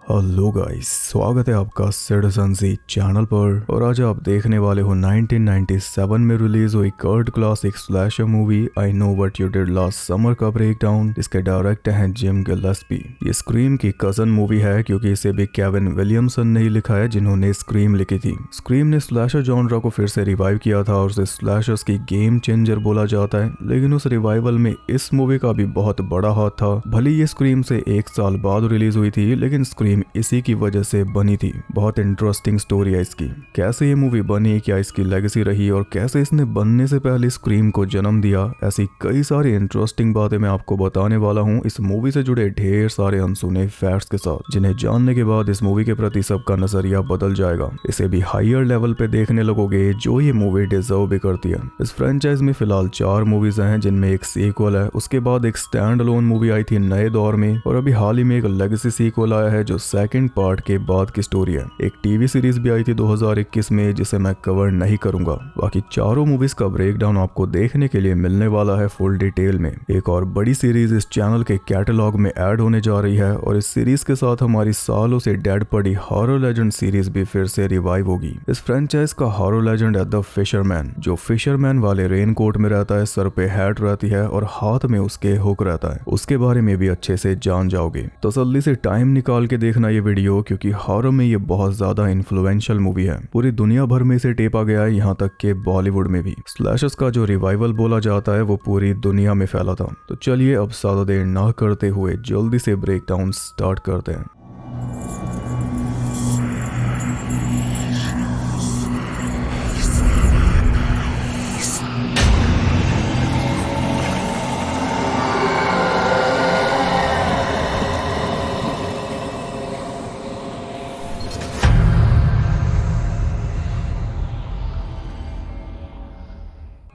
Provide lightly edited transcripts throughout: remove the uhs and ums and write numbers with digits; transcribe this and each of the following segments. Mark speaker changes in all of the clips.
Speaker 1: Hello guys, स्वागत है आपका सिटीजन सी चैनल पर। और आज आप देखने वाले हो 1997 में रिलीज हुई cult classic slasher movie I know what you did last summer का ब्रेकडाउन, जिसके डायरेक्टर हैं जिम गिलेस्पी। ये स्क्रीम की कजन मूवी है क्योंकि इसे भी केविन विलियमसन ने ही लिखा है जिन्होंने स्क्रीम लिखी थी। स्क्रीम ने स्लैशर जॉनरा को फिर से रिवाइव किया था और उसे स्लैशर्स की गेम चेंजर बोला जाता है, लेकिन उस रिवाइवल में इस मूवी का भी बहुत बड़ा हाथ था। भले ये स्क्रीम से 1 साल बाद रिलीज हुई थी, लेकिन स्क्रीम इसी की वजह से बनी थी। बहुत इंटरेस्टिंग स्टोरी है इसकी, कैसे ये मूवी बनी, क्या इसकी लेगेसी रही और कैसे इसने बनने से पहले स्क्रीम को जन्म दिया। ऐसी कई सारी इंटरेस्टिंग बातें मैं आपको बताने वाला हूँ इस मूवी से जुड़े ढेर सारे अनसुने फैक्ट्स के साथ, जिन्हें जानने के बाद इस मूवी के प्रति सबका नजरिया बदल जाएगा। इसे भी हायर लेवल पे देखने लगोगे जो ये मूवी डिजर्व भी करती है। इस फ्रेंचाइज में फिलहाल 4 मूवीज हैं, जिनमें एक सीक्वल है, उसके बाद एक स्टैंड अलोन मूवी आई थी नए दौर में, और अभी हाल ही में एक लेगेसी सीक्वल आया है जो सेकंड पार्ट के बाद की स्टोरी है। एक टीवी सीरीज भी आई थी 2021 में जिसे मैं कवर नहीं करूंगा। बाकी चारों मूवीज का ब्रेकडाउन आपको देखने के लिए मिलने वाला है फुल डिटेल में। एक और बड़ी सीरीज इस चैनल के कैटलॉग में ऐड होने जा रही है, और इस सीरीज के साथ हमारी सालों से डेड पड़ी हॉरर लेजेंड सीरीज भी फिर से रिवाइव होगी। इस फ्रेंचाइज का हॉरर लेजेंड है द फिशरमैन, जो फिशरमैन वाले रेनकोट में रहता है, सर पे हैट रहती है और हाथ में उसके हुक रहता है। उसके बारे में भी अच्छे से जान जाओगे। तसल्ली से टाइम निकाल के देखना ये वीडियो, क्योंकि हॉरर में ये बहुत ज्यादा इन्फ्लुएंशियल मूवी है। पूरी दुनिया भर में इसे टेपा गया है, यहाँ तक के बॉलीवुड में भी। स्लैशर्स का जो रिवाइवल बोला जाता है वो पूरी दुनिया में फैला था। तो चलिए अब ज्यादा देर ना करते हुए जल्दी से ब्रेकडाउन स्टार्ट करते हैं।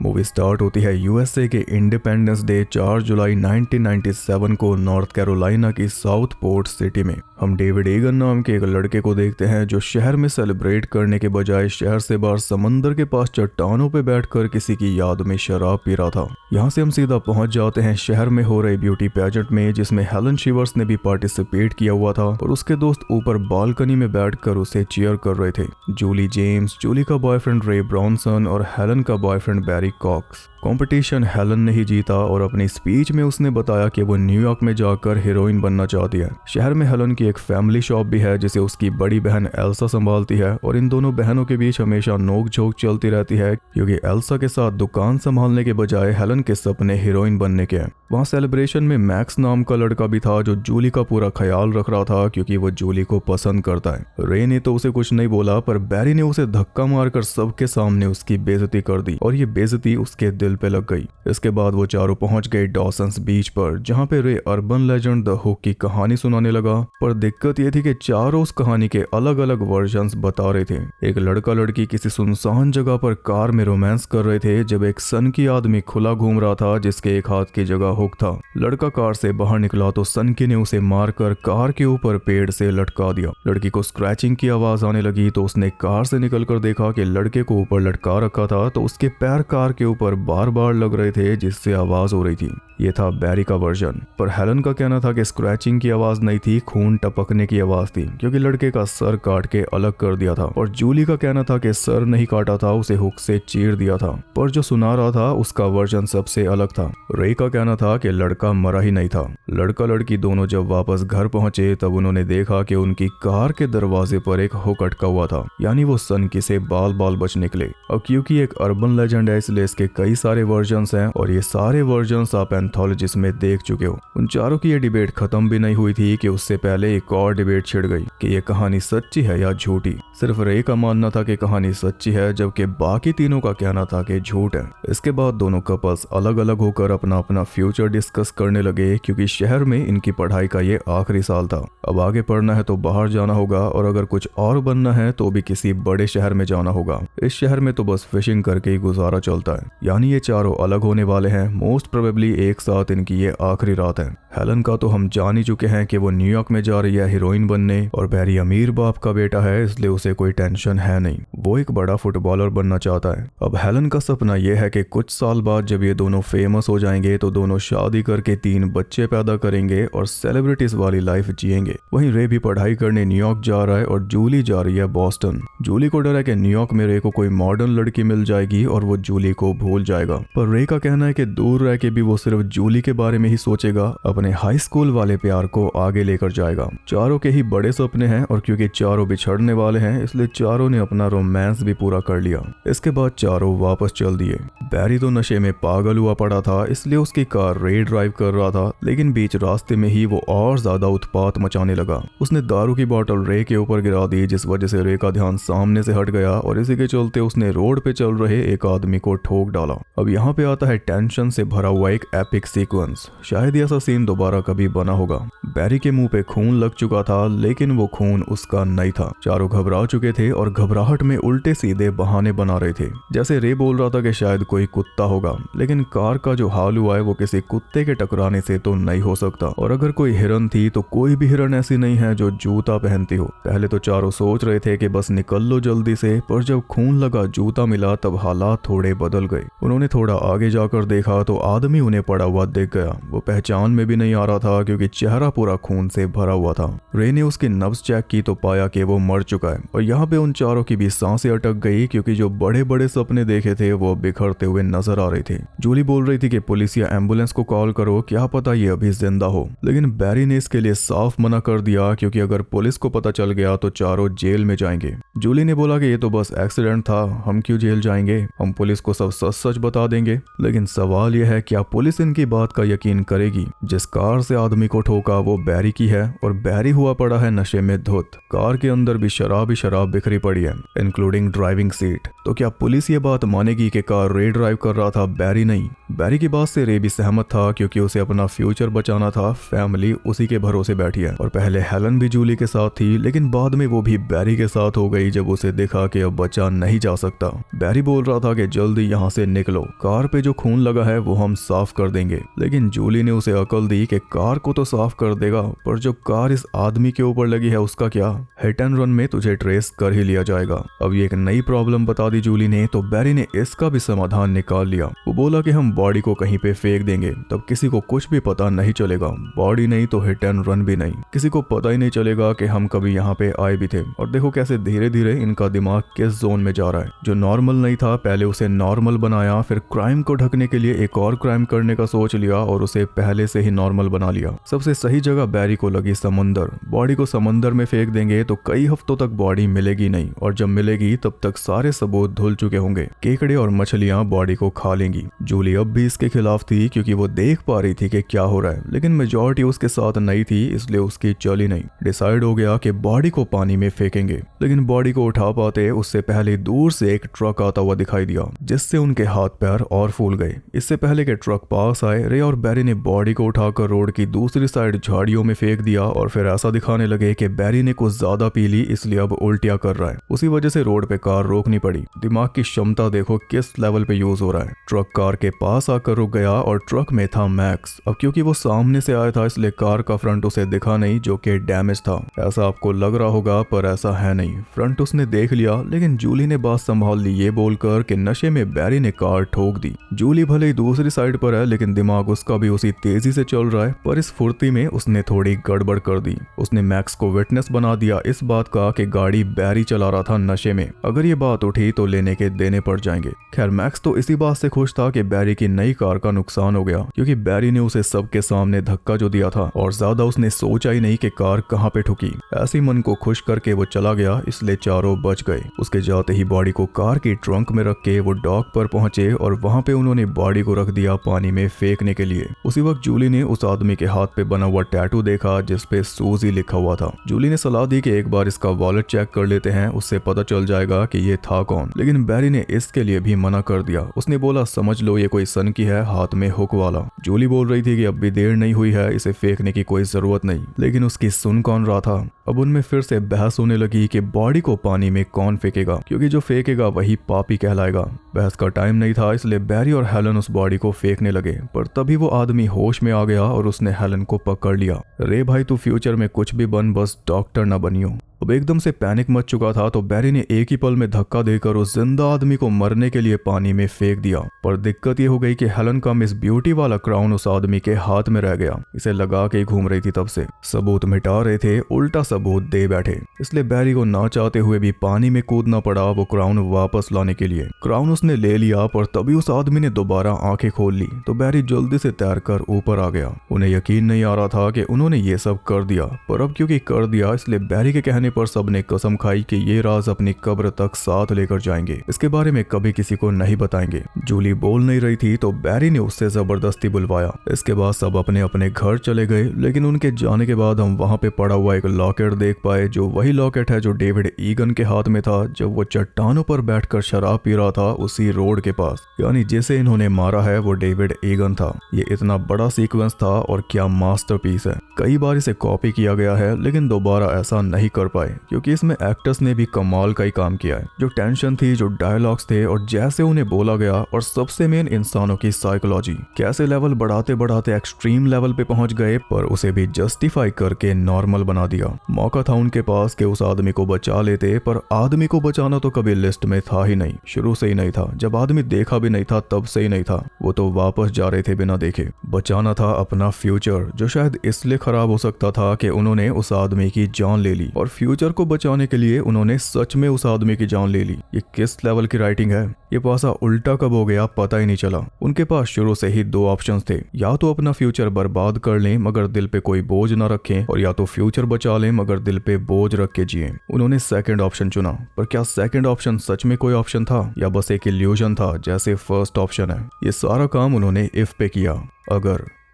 Speaker 1: मूवी स्टार्ट होती है यूएसए के इंडिपेंडेंस डे 4 जुलाई 1997 को नॉर्थ कैरोलिना की साउथ पोर्ट सिटी में। हम डेविड एगन नाम के एक लड़के को देखते हैं जो शहर में सेलिब्रेट करने के बजाय शहर से बाहर समंदर के पास चट्टानों पे बैठकर किसी की याद में शराब पी रहा था। यहाँ से हम सीधा पहुंच जाते हैं शहर में हो रहे ब्यूटी पेजेंट में, जिसमें हेलन शिवर्स ने भी पार्टिसिपेट किया हुआ था और उसके दोस्त ऊपर बालकनी में बैठकर उसे चीयर कर रहे थे। जूली जेम्स, जूली का बॉयफ्रेंड रे ब्रॉनसन और हेलन का बॉयफ्रेंड बैरी कॉक्स। कंपटीशन हेलन ने ही जीता और अपनी स्पीच में उसने बताया कि वो न्यूयॉर्क में जाकर हीरोइन बनना चाहती है। शहर में हेलन की एक फैमिली शॉप भी है जिसे उसकी बड़ी बहन एल्सा संभालती है, और इन दोनों बहनों के बीच हमेशा नोक झोंक चलती रहती है क्योंकि एल्सा के साथ दुकान संभालने के बजाय हेलन के सपने हीरोइन बनने के हैं। वहाँ सेलिब्रेशन में मैक्स नाम का लड़का भी था जो जूली का पूरा ख्याल रख रहा था क्योंकि वो जूली को पसंद करता है। रे ने तो उसे कुछ नहीं बोला, पर बैरी ने उसे धक्का मारकर सबके सामने उसकी बेइज्जती कर दी और ये बेइज्जती उसके दिल पे लग गई। इसके बाद वो चारों पहुंच गए डॉसन्स बीच पर, जहां पे रे अर्बन लेजेंड द हुक की कहानी सुनाने लगा। पर दिक्कत ये थी कि चारों उस कहानी के अलग अलग वर्जन्स बता रहे थे। एक लड़का लड़की किसी सुनसान जगह पर कार में रोमांस कर रहे थे जब एक सन की आदमी खुला घूम रहा था जिसके एक हाथ की जगह हुक था। लड़का कार से बाहर निकला तो सनकी ने उसे मारकर कार के ऊपर पेड़ से लटका दिया। लड़की को स्क्रैचिंग की आवाज आने लगी तो उसने कार से निकलकर देखा कि लड़के को ऊपर लटका रखा था, तो उसके पैर कार के ऊपर बार बार लग रहे थे जिससे आवाज हो रही थी। ये था बैरी का वर्जन। पर हेलन का कहना था कि स्क्रैचिंग की आवाज नहीं थी, खून टपकने की आवाज थी क्योंकि लड़के का सर काट के अलग कर दिया था। और जूली का कहना था कि सर नहीं काटा था, उसे हुक से चीर दिया था। पर जो सुना रहा था उसका वर्जन सबसे अलग था। रे का कहना था कि लड़का मरा ही नहीं था। लड़का लड़की दोनों जब वापस घर पहुंचे तब उन्होंने देखा कि उनकी कार के दरवाजे पर एक हुक अटका हुआ था, यानी वो सनकी से बाल बाल बच निकले। अब क्योंकि एक अर्बन लेजेंड है इसलिए इसके कई सारे वर्जन्स हैं और ये सारे वर्जन्स आप एंथोलॉजिस्ट में देख चुके हो। उन चारों की ये डिबेट खत्म भी नहीं हुई थी कि उससे पहले एक और डिबेट छिड़ गई कि ये कहानी सच्ची है या झूठी। सिर्फ रे का मानना था कि कहानी सच्ची है, जबकि बाकी तीनों का कहना था कि झूठ है। इसके बाद दोनों कपल्स अलग अलग होकर अपना अपना फ्यूचर डिस्कस करने लगे क्योंकि शहर में इनकी पढ़ाई का ये आखिरी साल था। अब आगे पढ़ना है तो बाहर जाना होगा, और अगर कुछ और बनना है तो भी किसी बड़े शहर में जाना होगा। इस शहर में तो बस फिशिंग करके ही गुजारा चलता है। यानी ये चारों अलग होने वाले हैं। मोस्ट प्रोबेबली एक साथ इनकी ये आखिरी रात है। हेलन का तो हम जान ही चुके हैं कि वो न्यूयॉर्क में जा रही है हीरोइन बनने, और बैरी अमीर बाप का बेटा है इसलिए उसे कोई टेंशन है नहीं। वो एक बड़ा फुटबॉलर बनना चाहता है। अब हेलन का सपना यह है कि कुछ साल बाद जब ये दोनों फेमस हो जाएंगे तो दोनों शादी करके 3 बच्चे पैदा करेंगे और सेलिब्रिटीज वाली लाइफ जिएंगे। वहीं रे भी पढ़ाई करने न्यूयॉर्क जा रहा है और जूली जा रही है बॉस्टन। जूली को डर है कि न्यूयॉर्क में रे को कोई मॉडर्न लड़की मिल जाएगी और वो जूली को भूल जाएगा, पर रे का कहना है कि दूर रह के भी वो सिर्फ जूली के बारे में ही सोचेगा, अपने हाई स्कूल वाले प्यार को आगे लेकर जाएगा। चारों के ही बड़े सपने हैं और क्योंकि चारों बिछड़ने वाले हैं इसलिए चारों ने अपना रोमांस भी पूरा कर लिया। इसके बाद चारों वापस चल दिए। बैरी तो नशे में पागल हुआ पड़ा था इसलिए उसकी कार रे ड्राइव कर रहा था, लेकिन बीच रास्ते में ही वो और ज्यादा उत्पात मचाने लगा। उसने दारू की बोतल रे के ऊपर गिरा दी, जिस वजह से रे का ध्यान सामने से हट गया और इसी के चलते उसने रोड पे चल रहे एक आदमी को ठोक डाला। अब यहाँ पे आता है टेंशन से भरा हुआ एक एपिक सीक्वेंस। शायद ऐसा सीन दोबारा कभी बना होगा। बैरी के मुंह पे खून लग चुका था, लेकिन वो खून उसका नहीं था। चारों घबरा चुके थे और घबराहट में उल्टे सीधे बहाने बना रहे थे। जैसे रे बोल रहा था कि शायद कोई कुत्ता होगा, लेकिन कार का जो हाल हुआ है वो किसी कुत्ते के टकराने से तो नहीं हो सकता। और अगर कोई हिरन थी तो कोई भी हिरन ऐसी नहीं है जो जूता पहनती हो। पहले तो चारों सोच रहे थे कि बस निकल लो जल्दी से, पर जब खून लगा जूता मिला तब हालात थोड़े बदल गए। उन्होंने थोड़ा आगे जाकर देखा तो आदमी उन्हें पड़ा हुआ दिख गया। वो पहचान में भी नहीं आ रहा था क्योंकि चेहरा पूरा खून से भरा हुआ था। रे ने उसकी नब्ज चेक की तो पाया कि वो मर चुका है। और यहाँ पे उन चारों की भी सांसें अटक गई क्योंकि जो बड़े बड़े सपने देखे थे वो बिखरते हुए नजर आ रहे थे। जूली बोल रही थी कि पुलिस या एम्बुलेंस को कॉल करो, क्या पता ये अभी जिंदा हो, लेकिन बैरी ने इसके लिए साफ मना कर दिया क्योंकि अगर पुलिस को पता चल गया तो चारों जेल में जाएंगे। जूली ने बोला कि ये तो बस एक्सीडेंट था, हम क्यों जेल जाएंगे, हम पुलिस को सब सच सच बता देंगे। लेकिन सवाल यह है क्या पुलिस इनकी बात का यकीन करेगी? जिस कार से आदमी को ठोका वो बैरी की है और बैरी हुआ पड़ा है नशे में धुत। कार के अंदर भी शराब ही शराब बिखरी पड़ी है, इंक्लूडिंग ड्राइविंग सीट। तो क्या पुलिस ये बात मानेगी कि कार रे ड्राइव कर रहा था, बैरी नहीं? बैरी की बात से रे भी सहमत था क्योंकि उसे अपना फ्यूचर बचाना था। फैमिली उसी के भरोसे बैठी है और पहले हेलन भी जूली के साथ थी, लेकिन बाद में वो भी बैरी के साथ हो गई जब उसे देखा कि अब बचा नहीं जा सकता। बैरी बोल रहा था कि जल्दी यहाँ से निकलो, कार पे जो खून लगा है वो हम साफ कर देंगे। लेकिन जूली ने उसे अकल दी कि कार को तो साफ कर देगा, पर जो कार इस आदमी के ऊपर लगी है उसका क्या? हिट एंड रन में तुझे ट्रेस कर ही लिया जाएगा। अब ये एक नई प्रॉब्लम बता दी जूली ने, तो बैरी ने इसका भी समाधान निकाल लिया। वो बोला कि हम बॉडी को कहीं पे फेंक देंगे, तब किसी को कुछ भी पता नहीं चलेगा। बॉडी नहीं तो हिट एंड रन भी नहीं, किसी को पता ही नहीं चलेगा कि हम कभी यहाँ पे आए भी थे। और देखो कैसे धीरे धीरे इनका दिमाग किस जोन में जा रहा है। जो नॉर्मल नहीं था पहले उसे नॉर्मल बनाया, फिर क्राइम को ढकने के लिए एक और क्राइम करने का सोच लिया और उसे पहले से ही नॉर्मल बना लिया। सबसे सही जगह बैरी को लगी समंदर। बॉडी को समंदर में फेंक देंगे तो कई हफ्तों तक बॉडी मिलेगी नहीं, और जब मिलेगी तब तक सारे सबूत धुल चुके होंगे। केकड़े और मछलियां बॉडी को खा लेंगी। जूली अब भी इसके खिलाफ थी क्योंकि वो देख पा रही थी कि क्या हो रहा है, लेकिन मेजॉरिटी उसके साथ नहीं थी इसलिए उसकी चली नहीं। डिसाइड हो गया कि बॉडी को पानी में फेंकेंगे, लेकिन बॉडी को उठा पाते उससे पहले दूर से एक ट्रक आता हुआ दिखाई दिया, जिससे उनके हाथ पैर और फूल गए। इससे पहले कि ट्रक पास आए, रे और बैरी ने बॉडी को उठाकर रोड की दूसरी साइड झाड़ियों में फेंक दिया और फिर ऐसा दिखाने लगे कि बैरी ने कुछ ज्यादा पी ली इसलिए अब उल्टिया कर रहा है। उसी वजह से रोड पे कार रोकनी पड़ी। दिमाग की क्षमता देखो किस लेवल पे यूज हो रहा है। ट्रक कार के पास आकर रुक गया और ट्रक में था मैक्स। अब क्योंकि वो सामने से आया था इसलिए कार का फ्रंट उसे दिखा नहीं, जो कि डैमेज था। ऐसा आपको लग रहा होगा पर ऐसा है नहीं, फ्रंट उसने देख लिया। लेकिन जूली ने बात संभाल ली ये बोलकर कि नशे में बैरी ने कार ठोक दी। जूली भले ही दूसरी साइड पर है लेकिन दिमाग उसका भी उसी तेजी से चल रहा है, पर इस फुर्ती में उसने थोड़ी गड़बड़ कर दी। उसने मैक्स को विटनेस बना दिया इस बात का कि गाड़ी बैरी चला रहा था नशे में। अगर ये बात उठी तो लेने के देने पड़ जाएंगे। खैर मैक्स तो इसी बात से खुश था कि बैरी की नई कार का नुकसान हो गया, क्योंकि बैरी ने उसे सबके सामने धक्का जो दिया था, और ज्यादा उसने सोचा ही नहीं कि कार कहाँ पे ठुकी। ऐसे ही मन को खुश करके वो चला गया, इसलिए चारों बच गए। उसके जाते ही बॉडी को कार की ट्रंक में रख के वो डॉक पर पहुंचे और वहां पे उन्होंने बॉडी को रख दिया पानी में फेंकने के लिए। उसी वक्त जूली ने उस आदमी के हाथ पे बना हुआ टैटू देखा जिसपे सूजी लिखा हुआ था। जूली ने सलाह दी कि एक बार इसका वॉलेट चेक कर लेते हैं, उससे पता चल जाएगा कि ये था कौन। लेकिन बैरी ने इसके लिए भी मना कर दिया। उसने बोला समझ लो ये कोई सन की है, हाथ में हुक वाला। जूली बोल रही थी कि अब भी देर नहीं हुई है, इसे फेंकने की कोई जरूरत नहीं, लेकिन उसकी सुन कौन रहा था। अब उनमें फिर से बहस होने लगी कि बॉडी को पानी में कौन फेंकेगा, क्योंकि जो फेंकेगा वही पापी कहलाएगा। बहस का टाइम नहीं था, इसलिए बैरी और हेलन उस बॉडी को फेंकने लगे, पर तभी वो आदमी होश में आ गया और उसने हेलन को पकड़ लिया। रे भाई तू फ्यूचर में कुछ भी बन, बस डॉक्टर ना बनियो। अब एकदम से पैनिक मच चुका था, तो बैरी ने एक ही पल में धक्का देकर उस जिंदा आदमी को मरने के लिए पानी में फेंक दिया। पर दिक्कत ये हो गई कि हेलन का मिस ब्यूटी वाला क्राउन उस आदमी के हाथ में रह गया। इसे लगा के घूम रही थी, तब से सबूत मिटा रहे थे, उल्टा सबूत दे बैठे। इसलिए बैरी को ना चाहते हुए भी पानी में कूदना पड़ा वो क्राउन वापस लाने के लिए। क्राउन उसने ले लिया, पर तभी उस आदमी ने दोबारा आंखें खोल ली, तो बैरी जल्दी से तैरकर ऊपर आ गया। उन्हें यकीन नहीं आ रहा था कि उन्होंने ये सब कर दिया, पर अब क्योंकि कर दिया, इसलिए बैरी के कहने पर सबने कसम खाई कि ये राज अपनी कब्र तक साथ लेकर जाएंगे, इसके बारे में कभी किसी को नहीं बताएंगे। जूली बोल नहीं रही थी, तो बैरी ने उससे जबरदस्ती बुलवाया। इसके बाद सब अपने अपने घर चले गए, लेकिन उनके जाने के बाद हम वहां पे पड़ा हुआ एक लॉकेट देख पाए, जो वही लॉकेट है जो डेविड ईगन के हाथ में था जब वो चट्टानों पर बैठकर शराब पी रहा था उसी रोड के पास। यानी जिसे इन्होंने मारा है वो डेविड ईगन था। ये इतना बड़ा सीक्वेंस था और क्या मास्टरपीस है। कई बार इसे कॉपी किया गया है, लेकिन दोबारा ऐसा नहीं कर पाए, क्योंकि इसमें एक्टर्स ने भी कमाल का ही काम किया है। जो टेंशन थी, जो डायलॉग्स थे और जैसे उन्हें बोला गया, और सबसे मेन इंसानों की साइकोलॉजी, कैसे लेवल बढ़ाते बढ़ाते एक्सट्रीम लेवल पे पहुंच गए, पर उसे भी जस्टिफाई करके नॉर्मल बना दिया। मौका था उनके पास कि उस आदमी को बचा लेते, पर आदमी को बचाना तो कभी लिस्ट में था ही नहीं, शुरू से ही नहीं था। जब आदमी देखा भी नहीं था तब से ही नहीं था, वो तो वापस जा रहे थे बिना देखे। बचाना था अपना फ्यूचर, जो शायद इसलिए खराब हो सकता था कि उन्होंने उस आदमी की जान ले ली, और फ्यूचर को बचाने के लिए उन्होंने सच में उस आदमी की जान ले ली। ये किस लेवल की राइटिंग है। ये पासा उल्टा कब हो गया पता ही नहीं चला। उनके पास शुरू से ही दो ऑप्शंस थे, या तो अपना फ्यूचर बर्बाद कर लें मगर दिल पे कोई बोझ ना रखें, और या तो फ्यूचर बचा लें मगर दिल पे बोझ रख के जिए। उन्होंने सेकंड ऑप्शन चुना, पर क्या सेकंड ऑप्शन सच में कोई ऑप्शन था या बस एक इल्यूजन था जैसे फर्स्ट ऑप्शन है। ये सारा काम उन्होंने इफ पे किया।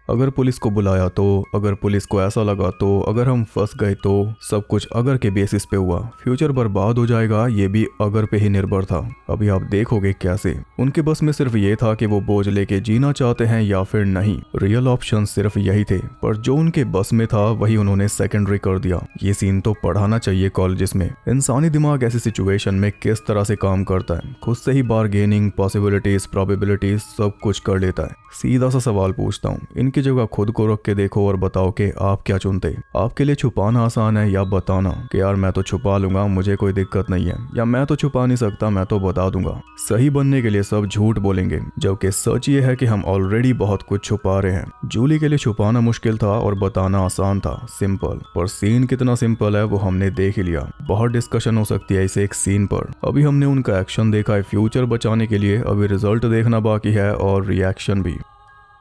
Speaker 1: अगर पुलिस को बुलाया तो, अगर पुलिस को ऐसा लगा तो, अगर हम फंस गए तो, सब कुछ अगर के बेसिस पे हुआ। फ्यूचर बर्बाद हो जाएगा, ये भी अगर पे ही निर्भर था। अभी आप देखोगे कैसे। उनके बस में सिर्फ ये था कि वो बोझ लेके जीना चाहते हैं या फिर नहीं। रियल ऑप्शन सिर्फ यही थे, पर जो उनके बस में था वही उन्होंने सेकेंडरी कर दिया। ये सीन तो पढ़ाना चाहिए कॉलेजेस में। इंसानी दिमाग ऐसी सिचुएशन में किस तरह से काम करता है, खुद से ही बारगेनिंग, पॉसिबिलिटीज, प्रोबेबिलिटीज सब कुछ कर लेता है। सीधा सा सवाल पूछता हूँ, इनकी जगह खुद को रख के देखो और बताओ कि आप क्या चुनते। आपके लिए छुपाना आसान है या बताना कि यार मैं तो छुपा लूंगा, मुझे कोई दिक्कत नहीं है, या मैं तो छुपा नहीं सकता, मैं तो बता दूंगा। सही बनने के लिए सब झूठ बोलेंगे, जबकि सच ये है कि हम ऑलरेडी बहुत कुछ छुपा रहे हैं। जूली के लिए छुपाना मुश्किल था और बताना आसान था, सिंपल। पर सीन कितना सिंपल है वो हमने देख ही लिया। बहुत डिस्कशन हो सकती है इसे एक सीन पर। अभी हमने उनका एक्शन देखा है फ्यूचर बचाने के लिए, अभी रिजल्ट देखना बाकी है और रिएक्शन भी।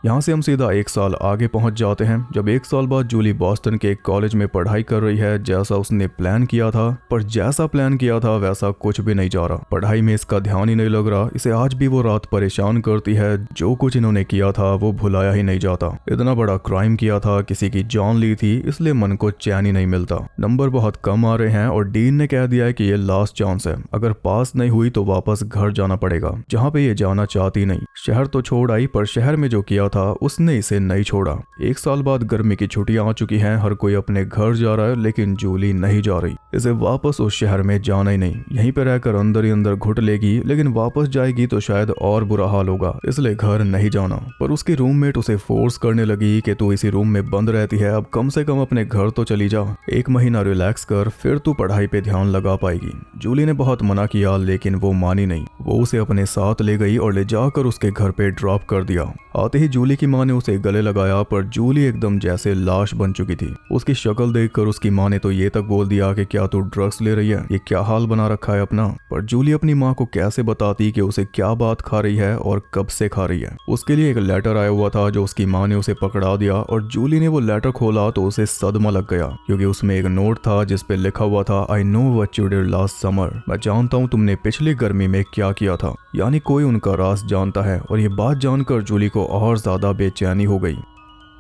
Speaker 1: यहाँ से हम सीधा 1 साल आगे पहुंच जाते हैं, जब 1 साल बाद जूली बॉस्टन के एक कॉलेज में पढ़ाई कर रही है। जैसा उसने प्लान किया था, पर जैसा प्लान किया था वैसा कुछ भी नहीं जा रहा। पढ़ाई में इसका ध्यान ही नहीं लग रहा। इसे आज भी वो रात परेशान करती है। जो कुछ इन्होंने किया था वो भुलाया ही नहीं जाता। इतना बड़ा क्राइम किया था, किसी की जान ली थी, इसलिए मन को चैन ही नहीं मिलता। नंबर बहुत कम आ रहे हैं और डीन ने कह दिया है कि ये लास्ट चांस है। अगर पास नहीं हुई तो वापस घर जाना पड़ेगा, जहाँ पे ये जाना चाहती नहीं। शहर तो छोड़ आई, पर शहर में जो किया था उसने इसे नहीं छोड़ा। 1 साल बाद गर्मी की छुट्टियां आ चुकी हैं, हर कोई अपने घर जा रहा है, लेकिन जूली नहीं जा रही। इसे वापस उस शहर में जाना ही नहीं। यहीं पे रहकर अंदर ही अंदर घुट लेगी, लेकिन वापस जाएगी तो शायद और बुरा हाल होगा, इसलिए घर नहीं जाना। पर उसकी रूममेट उसे फोर्स करने लगी कि तू इसी रूम में बंद रहती है, अब कम से कम अपने घर तो चली जा। 1 महीना रिलैक्स कर, फिर तू पढ़ाई पे ध्यान लगा पाएगी। जूली ने बहुत मना किया, लेकिन वो मानी नहीं। वो उसे अपने साथ ले गई और ले जाकर उसके घर पे ड्रॉप कर दिया। आते ही जूली की माँ ने उसे गले लगाया, पर जूली एकदम जैसे लाश बन चुकी थी। उसकी शक्ल देखकर उसकी माँ ने तो ये तक बोल दिया कि क्या तू ड्रग्स ले रही है, ये क्या हाल बना रखा है अपना। पर जूली अपनी माँ को कैसे बताती कि उसे क्या बात खा रही है और कब से खा रही है। उसके लिए एक लेटर आया हुआ था जो उसकी माँ ने उसे पकड़ा दिया, और जूली ने वो लेटर खोला तो उसे सदमा लग गया, क्योंकि उसमें एक नोट था जिसपे लिखा हुआ था, आई know what you did last summer. मैं जानता हूँ तुमने पिछली गर्मी में क्या किया था। यानी कोई उनका राज जानता है, और ये बात जानकर जूली को और ज्यादा बेचैनी हो गई।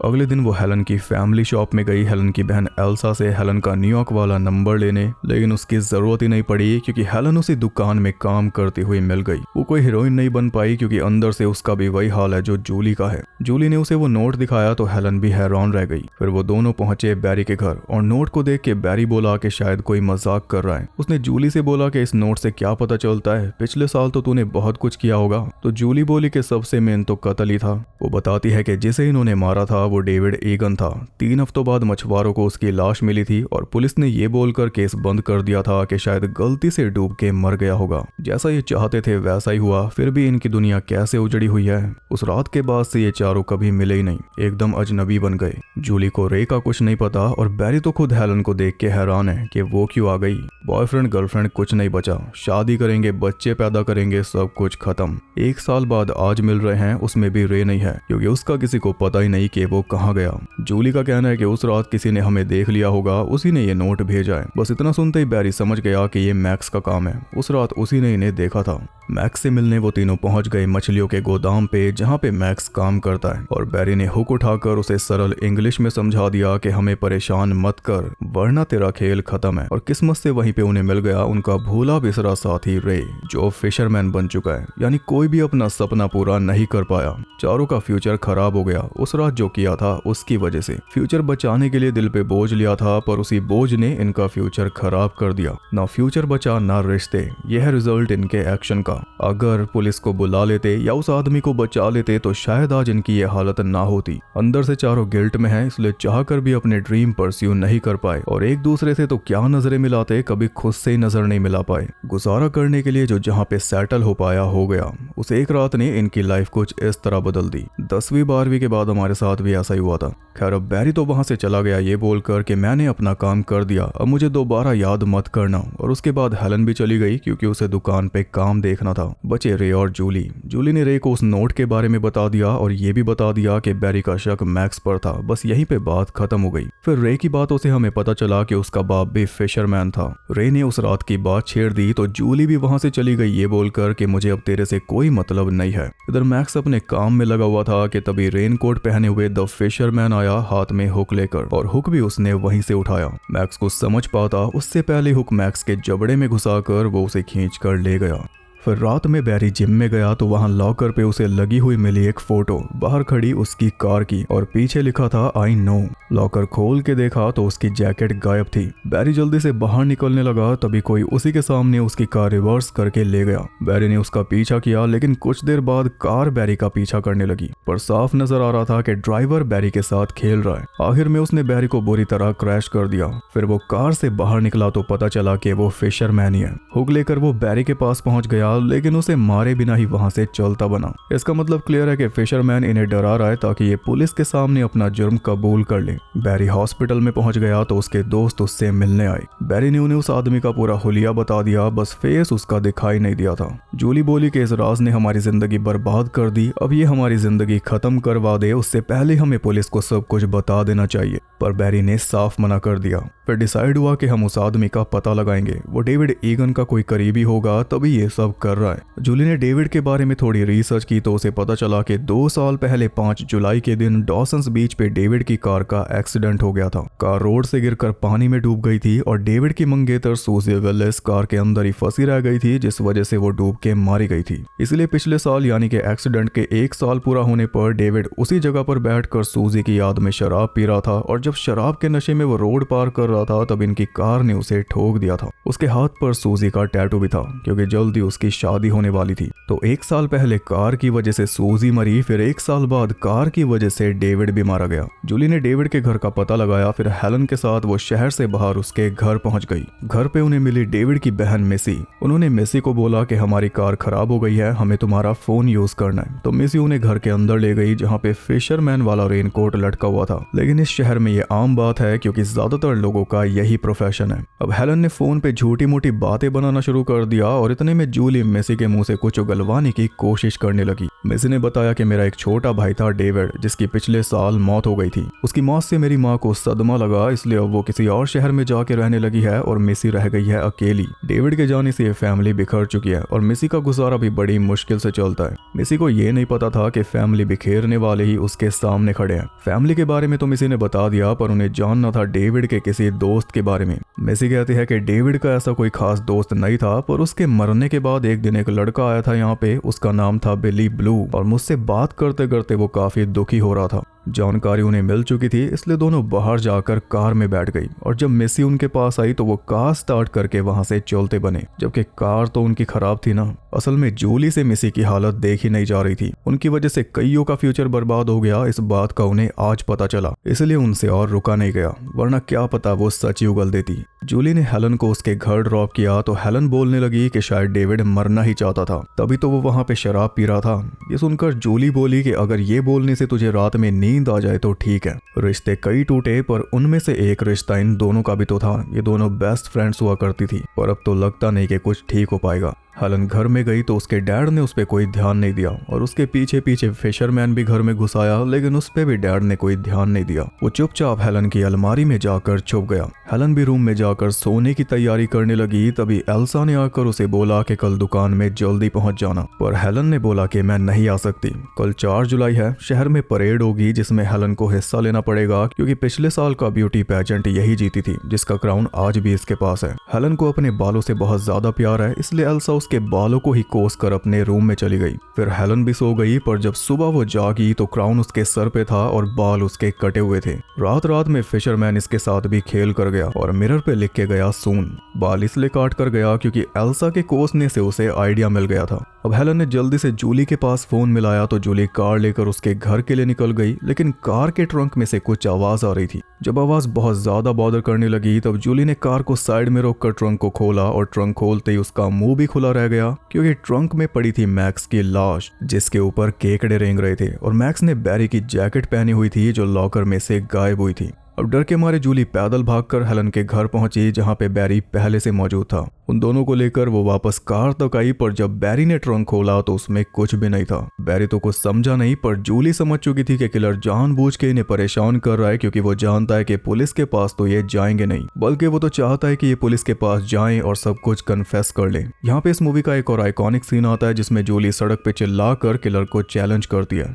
Speaker 1: अगले दिन वो हेलन की फैमिली शॉप में गई हेलन की बहन एल्सा से हेलन का न्यूयॉर्क वाला नंबर लेने, लेकिन उसकी जरूरत ही नहीं पड़ी क्योंकि हेलन उसी दुकान में काम करती हुई मिल गई। वो कोई हीरोइन नहीं बन पाई क्योंकि अंदर से उसका भी वही हाल है जो जूली का है। जूली ने उसे वो नोट दिखाया तो हेलन भी हैरान रह गई। फिर वो दोनों पहुंचे बैरी के घर और नोट को देख के बैरी बोला कि शायद कोई मजाक कर रहा है। उसने जूली से बोला कि इस नोट से क्या पता चलता है, पिछले साल तो तूने बहुत कुछ किया होगा। तो जूली बोली कि सबसे मेन तो कत्ल ही था। वो बताती है कि जिसे इन्होंने मारा था वो डेविड ईगन था। 3 हफ्तों बाद मछुआरों को उसकी लाश मिली थी और पुलिस ने ये बोलकर केस बंद कर दिया था कि शायद गलती से डूब के मर गया होगा। जैसा ये चाहते थे वैसा ही हुआ। फिर भी इनकी दुनिया कैसे उजड़ी हुई है। उस रात के बाद से ये चारों कभी मिले ही नहीं, एकदम अजनबी बन गए। जूली को रे का कुछ नहीं पता और बैरी तो खुद हेलन को देख के हैरान है कि वो क्यों आ गई। बॉयफ्रेंड गर्लफ्रेंड कुछ नहीं बचा, शादी करेंगे, बच्चे पैदा करेंगे, सब कुछ खत्म। 1 साल बाद आज मिल रहे हैं, उसमें भी रे नहीं है क्योंकि उसका किसी को पता ही नहीं कि वो कहाँ गया। जूली का कहना है कि उस रात किसी ने हमें देख लिया होगा, उसी ने ये नोट भेजा है। बस इतना सुनते ही बैरी समझ गया कि ये मैक्स का काम है। उस रात उसी ने इन्हें देखा था। मैक्स से मिलने वो तीनों पहुंच गए मछलियों के गोदाम पे जहां पे मैक्स काम करता है और बैरी ने हुक उठाकर उसे सरल इंग्लिश में समझा दिया कि हमें परेशान मत कर वरना तेरा खेल खत्म है। और किस्मत से वहीं पे उन्हें मिल गया उनका भूला बिसरा साथी रे, जो फिशरमैन बन चुका है। यानी कोई भी अपना सपना पूरा नहीं कर पाया। चारों का फ्यूचर खराब हो गया उस रात जो किया था उसकी वजह से। फ्यूचर बचाने के लिए दिल पे बोझ लिया था पर उसी बोझ ने इनका फ्यूचर खराब कर दिया। ना फ्यूचर बचा ना रिश्ते। यह है रिजल्ट इनके एक्शन का। अगर पुलिस को बुला लेते या उस आदमी को बचा लेते तो शायद आज इनकी ये हालत ना होती। अंदर से चारों गिल्ट में हैं, इसलिए चाहकर भी अपने ड्रीम परस्यू नहीं कर पाए और एक दूसरे से तो क्या नजरें मिलाते, कभी खुद से ही नजर नहीं मिला पाए। गुजारा करने के लिए जो जहाँ पे सेटल हो पाया हो गया। उस एक रात ने इनकी लाइफ कुछ इस तरह बदल दी। 10वीं 12वीं के बाद हमारे साथ भी ऐसा ही हुआ था। खैर अब बैरी तो वहां से चला गया ये बोलकर कि मैंने अपना काम कर दिया, अब मुझे दोबारा याद मत करना। और उसके बाद हेलन भी चली गई क्योंकि उसे दुकान पे काम देखना था। बचे रे और जूली। जूली ने रे को उस नोट के बारे में बता दिया और ये भी बता दिया कि बैरी का शक मैक्स पर था। बस यहीं पे बात खत्म हो गई। फिर रे की बातों से हमें पता चला कि उसका बाप भी फिशरमैन था। रे ने उस रात की बात छेड़ दी तो जूली भी वहां से चली गई ये बोलकर कि मुझे अब तेरे से कोई मतलब नहीं है। इधर मैक्स अपने काम में लगा हुआ था कि तभी रेनकोट पहने हुए द फिशरमैन आया हाथ में हुक लेकर, और हुक भी उसने वहीं से उठाया। मैक्स को समझ पाता उससे पहले हुक मैक्स के जबड़े में घुसाकर वो उसे खींच कर ले गया। फिर रात में बैरी जिम में गया तो वहां लॉकर पे उसे लगी हुई मिली एक फोटो, बाहर खड़ी उसकी कार की और पीछे लिखा था आई नो। लॉकर खोल के देखा तो उसकी जैकेट गायब थी। बैरी जल्दी से बाहर निकलने लगा तभी कोई उसी के सामने उसकी कार रिवर्स करके ले गया। बैरी ने उसका पीछा किया लेकिन कुछ देर बाद कार बैरी का पीछा करने लगी, पर साफ नजर आ रहा था कि ड्राइवर बैरी के साथ खेल रहा है। आखिर में उसने बैरी को बुरी तरह क्रैश कर दिया। फिर वो कार से बाहर निकला तो पता चला कि वो फिशरमैन ही है। हुक लेकर वो बैरी के पास पहुंच गया लेकिन उसे मारे बिना ही वहां से चलता बना। इसका मतलब क्लियर है कि फिशरमैन इन्हें डरा रहा है ताकि ये पुलिस के सामने अपना जुर्म कबूल कर ले। बैरी हॉस्पिटल में पहुंच गया तो उसके दोस्त उससे मिलने आए। बैरी ने उन्हें उस आदमी का पूरा हुलिया बता दिया, बस फेस उसका दिखाई नहीं दिया था। जूली बोली कि इस राज ने हमारी जिंदगी बर्बाद कर दी, अब ये हमारी जिंदगी खत्म करवा दे, उससे पहले हमें पुलिस को सब कुछ बता देना चाहिए। पर बैरी ने साफ मना कर दिया। फिर डिसाइड हुआ कि हम उस आदमी का पता लगाएंगे, वो डेविड ईगन का कोई करीबी होगा तभी ये सब कर रहा है। जूली ने डेविड के बारे में थोड़ी रिसर्च की तो उसे पता चला कि 2 साल पहले 5 जुलाई के दिन डॉसन्स बीच पे डेविड की कार का एक्सीडेंट हो गया था। कार रोड से गिरकर पानी में डूब गई थी और डेविड की मंगेतर सूजी विलिस कार के अंदर ही फंसी रह गई थी, जिस वजह से वो डूब के मारी गई थी। इसलिए पिछले साल यानी कि एक्सीडेंट के 1 साल पूरा होने पर डेविड उसी जगह पर बैठकर सूजी की याद में शराब पी रहा था और जब शराब के नशे में वो रोड पार कर रहा था तब इनकी कार ने उसे ठोक दिया था। उसके हाथ पर सूजी का टैटू भी था क्योंकि जल्दी उसकी शादी होने वाली थी। तो 1 साल पहले कार की वजह से सूजी मरी, फिर 1 साल बाद कार की वजह से डेविड भी मारा गया। जूली ने डेविड के घर का पता लगाया, फिर हेलन के साथ वो शहर से बाहर उसके घर पहुंच गई। घर पे उन्हें मिली डेविड की बहन मिसी। उन्होंने मिसी को बोला कि हमारी कार खराब हो गई है, हमें तुम्हारा फोन यूज करना है। तो मिसी उन्हें घर के अंदर ले गई जहाँ पे फिशरमैन वाला रेनकोट लटका हुआ था। लेकिन इस शहर में ये आम बात है क्योंकि ज्यादातर लोगों का यही प्रोफेशन है। अब हेलन ने फोन पे झूठी मोटी बातें बनाना शुरू कर दिया और इतने में जूली जूली मेसी के मुंह से कुछ उगलवाने की कोशिश करने लगी। मेसी ने बताया कि मेरा एक छोटा भाई था डेविड, जिसकी पिछले साल मौत हो गई थी। उसकी मौत से मेरी माँ को सदमा लगा, इसलिए अब वो किसी और शहर में जाके रहने लगी है और मेसी रह गई है अकेली। डेविड के जाने से ये फैमिली बिखर चुकी है और मेसी का गुजारा भी बड़ी मुश्किल से चलता है। मेसी को ये नहीं पता था कि फैमिली बिखेरने वाले ही उसके सामने खड़े हैं। फैमिली के बारे में तो मेसी ने बता दिया, पर उन्हें जानना था डेविड के किसी दोस्त के बारे में। मेसी कहती है कि डेविड का ऐसा कोई खास दोस्त नहीं था, पर उसके मरने के बाद एक दिन एक लड़का आया था यहाँ पे। उसका नाम था बिली ब्लू और मुझसे बात करते करते वो काफी दुखी हो रहा था। जानकारी उन्हें मिल चुकी थी, इसलिए दोनों बाहर जाकर कार में बैठ गई और जब मेसी उनके पास आई तो वो कार स्टार्ट करके वहां से चलते बने, जबकि कार तो उनकी खराब थी ना। असल में जूली से मेसी की हालत देखी नहीं जा रही थी। उनकी वजह से कईयों का फ्यूचर बर्बाद हो गया। इस बात का उन्हें आज पता चला, इसलिए उनसे और रुका नहीं गया, वरना क्या पता वो सच ही उगल देती। जूली ने हेलन को उसके घर ड्रॉप किया तो हेलन बोलने लगी कि शायद डेविड मरना ही चाहता था, तभी तो वो वहां पे शराब पी रहा था। ये सुनकर जूली बोली कि अगर ये बोलने से तुझे रात में नींद आ जाए तो ठीक है। रिश्ते कई टूटे, पर उनमें से एक रिश्ता इन दोनों का भी तो था। ये दोनों बेस्ट फ्रेंड्स हुआ करती थी, पर अब तो लगता नहीं कि कुछ ठीक हो पाएगा। हेलन घर में गई तो उसके डैड ने उस पर कोई ध्यान नहीं दिया और उसके पीछे पीछे फिशरमैन भी घर में घुस आया, लेकिन उस पे भी डैड ने कोई ध्यान नहीं दिया। वो चुपचाप हेलन की अलमारी में जाकर छुप गया। हेलन भी रूम में जाकर सोने की तैयारी करने लगी, तभी एल्सा ने आकर उसे बोला कि कल दुकान में जल्दी पहुंच जाना, पर हेलन ने बोला कि मैं नहीं आ सकती। कल 4 जुलाई है, शहर में परेड होगी जिसमें हेलन को हिस्सा लेना पड़ेगा, क्योंकि पिछले साल का ब्यूटी पेजेंट यही जीती थी, जिसका क्राउन आज भी इसके पास है। हेलन को अपने बालों से बहुत ज्यादा प्यार है, इसलिए एल्सा उसके बालों को ही कोस कर अपने रूम में चली गई। फिर हेलन भी सो गई, पर जब सुबह वो जागी तो क्राउन उसके सर पे था और बाल उसके कटे हुए थे। रात रात में फिशरमैन इसके साथ भी खेल कर गया और मिरर पे लिख के गया सून। बाल इसलिए काट कर गया क्योंकि एल्सा के कोसने से उसे आइडिया मिल गया था। अब हेलन ने जल्दी से जूली के पास फोन मिलाया तो जूली कार लेकर उसके घर के लिए निकल गई, लेकिन कार के ट्रंक में से कुछ आवाज आ रही थी। जब आवाज बहुत ज्यादा बॉदर करने लगी तब जूली ने कार को साइड में रोककर ट्रंक को खोला और ट्रंक खोलते ही उसका मुंह भी खुला रह गया, क्योंकि ट्रंक में पड़ी थी मैक्स की लाश, जिसके ऊपर केकड़े रेंग रहे थे और मैक्स ने बैरी की जैकेट पहनी हुई थी जो लॉकर में से गायब हुई थी। अब डर के मारे जूली पैदल भागकर हेलन के घर पहुंची, जहां पे बैरी पहले से मौजूद था। उन दोनों को लेकर वो वापस कार तक आई, पर जब बैरी ने ट्रंक खोला तो उसमें कुछ भी नहीं था। बैरी तो कुछ समझा नहीं, पर जूली समझ चुकी थी कि किलर जानबूझ के इन्हें परेशान कर रहा है, क्योंकि वो जानता है कि पुलिस के पास तो ये जाएंगे नहीं, बल्कि वो तो चाहता है कि ये पुलिस के पास जाएं और सब कुछ कन्फेस कर ले। यहाँ पे इस मूवी का एक और आइकॉनिक सीन आता है जिसमें जूली सड़क पे चिल्लाकर किलर को चैलेंज करती है।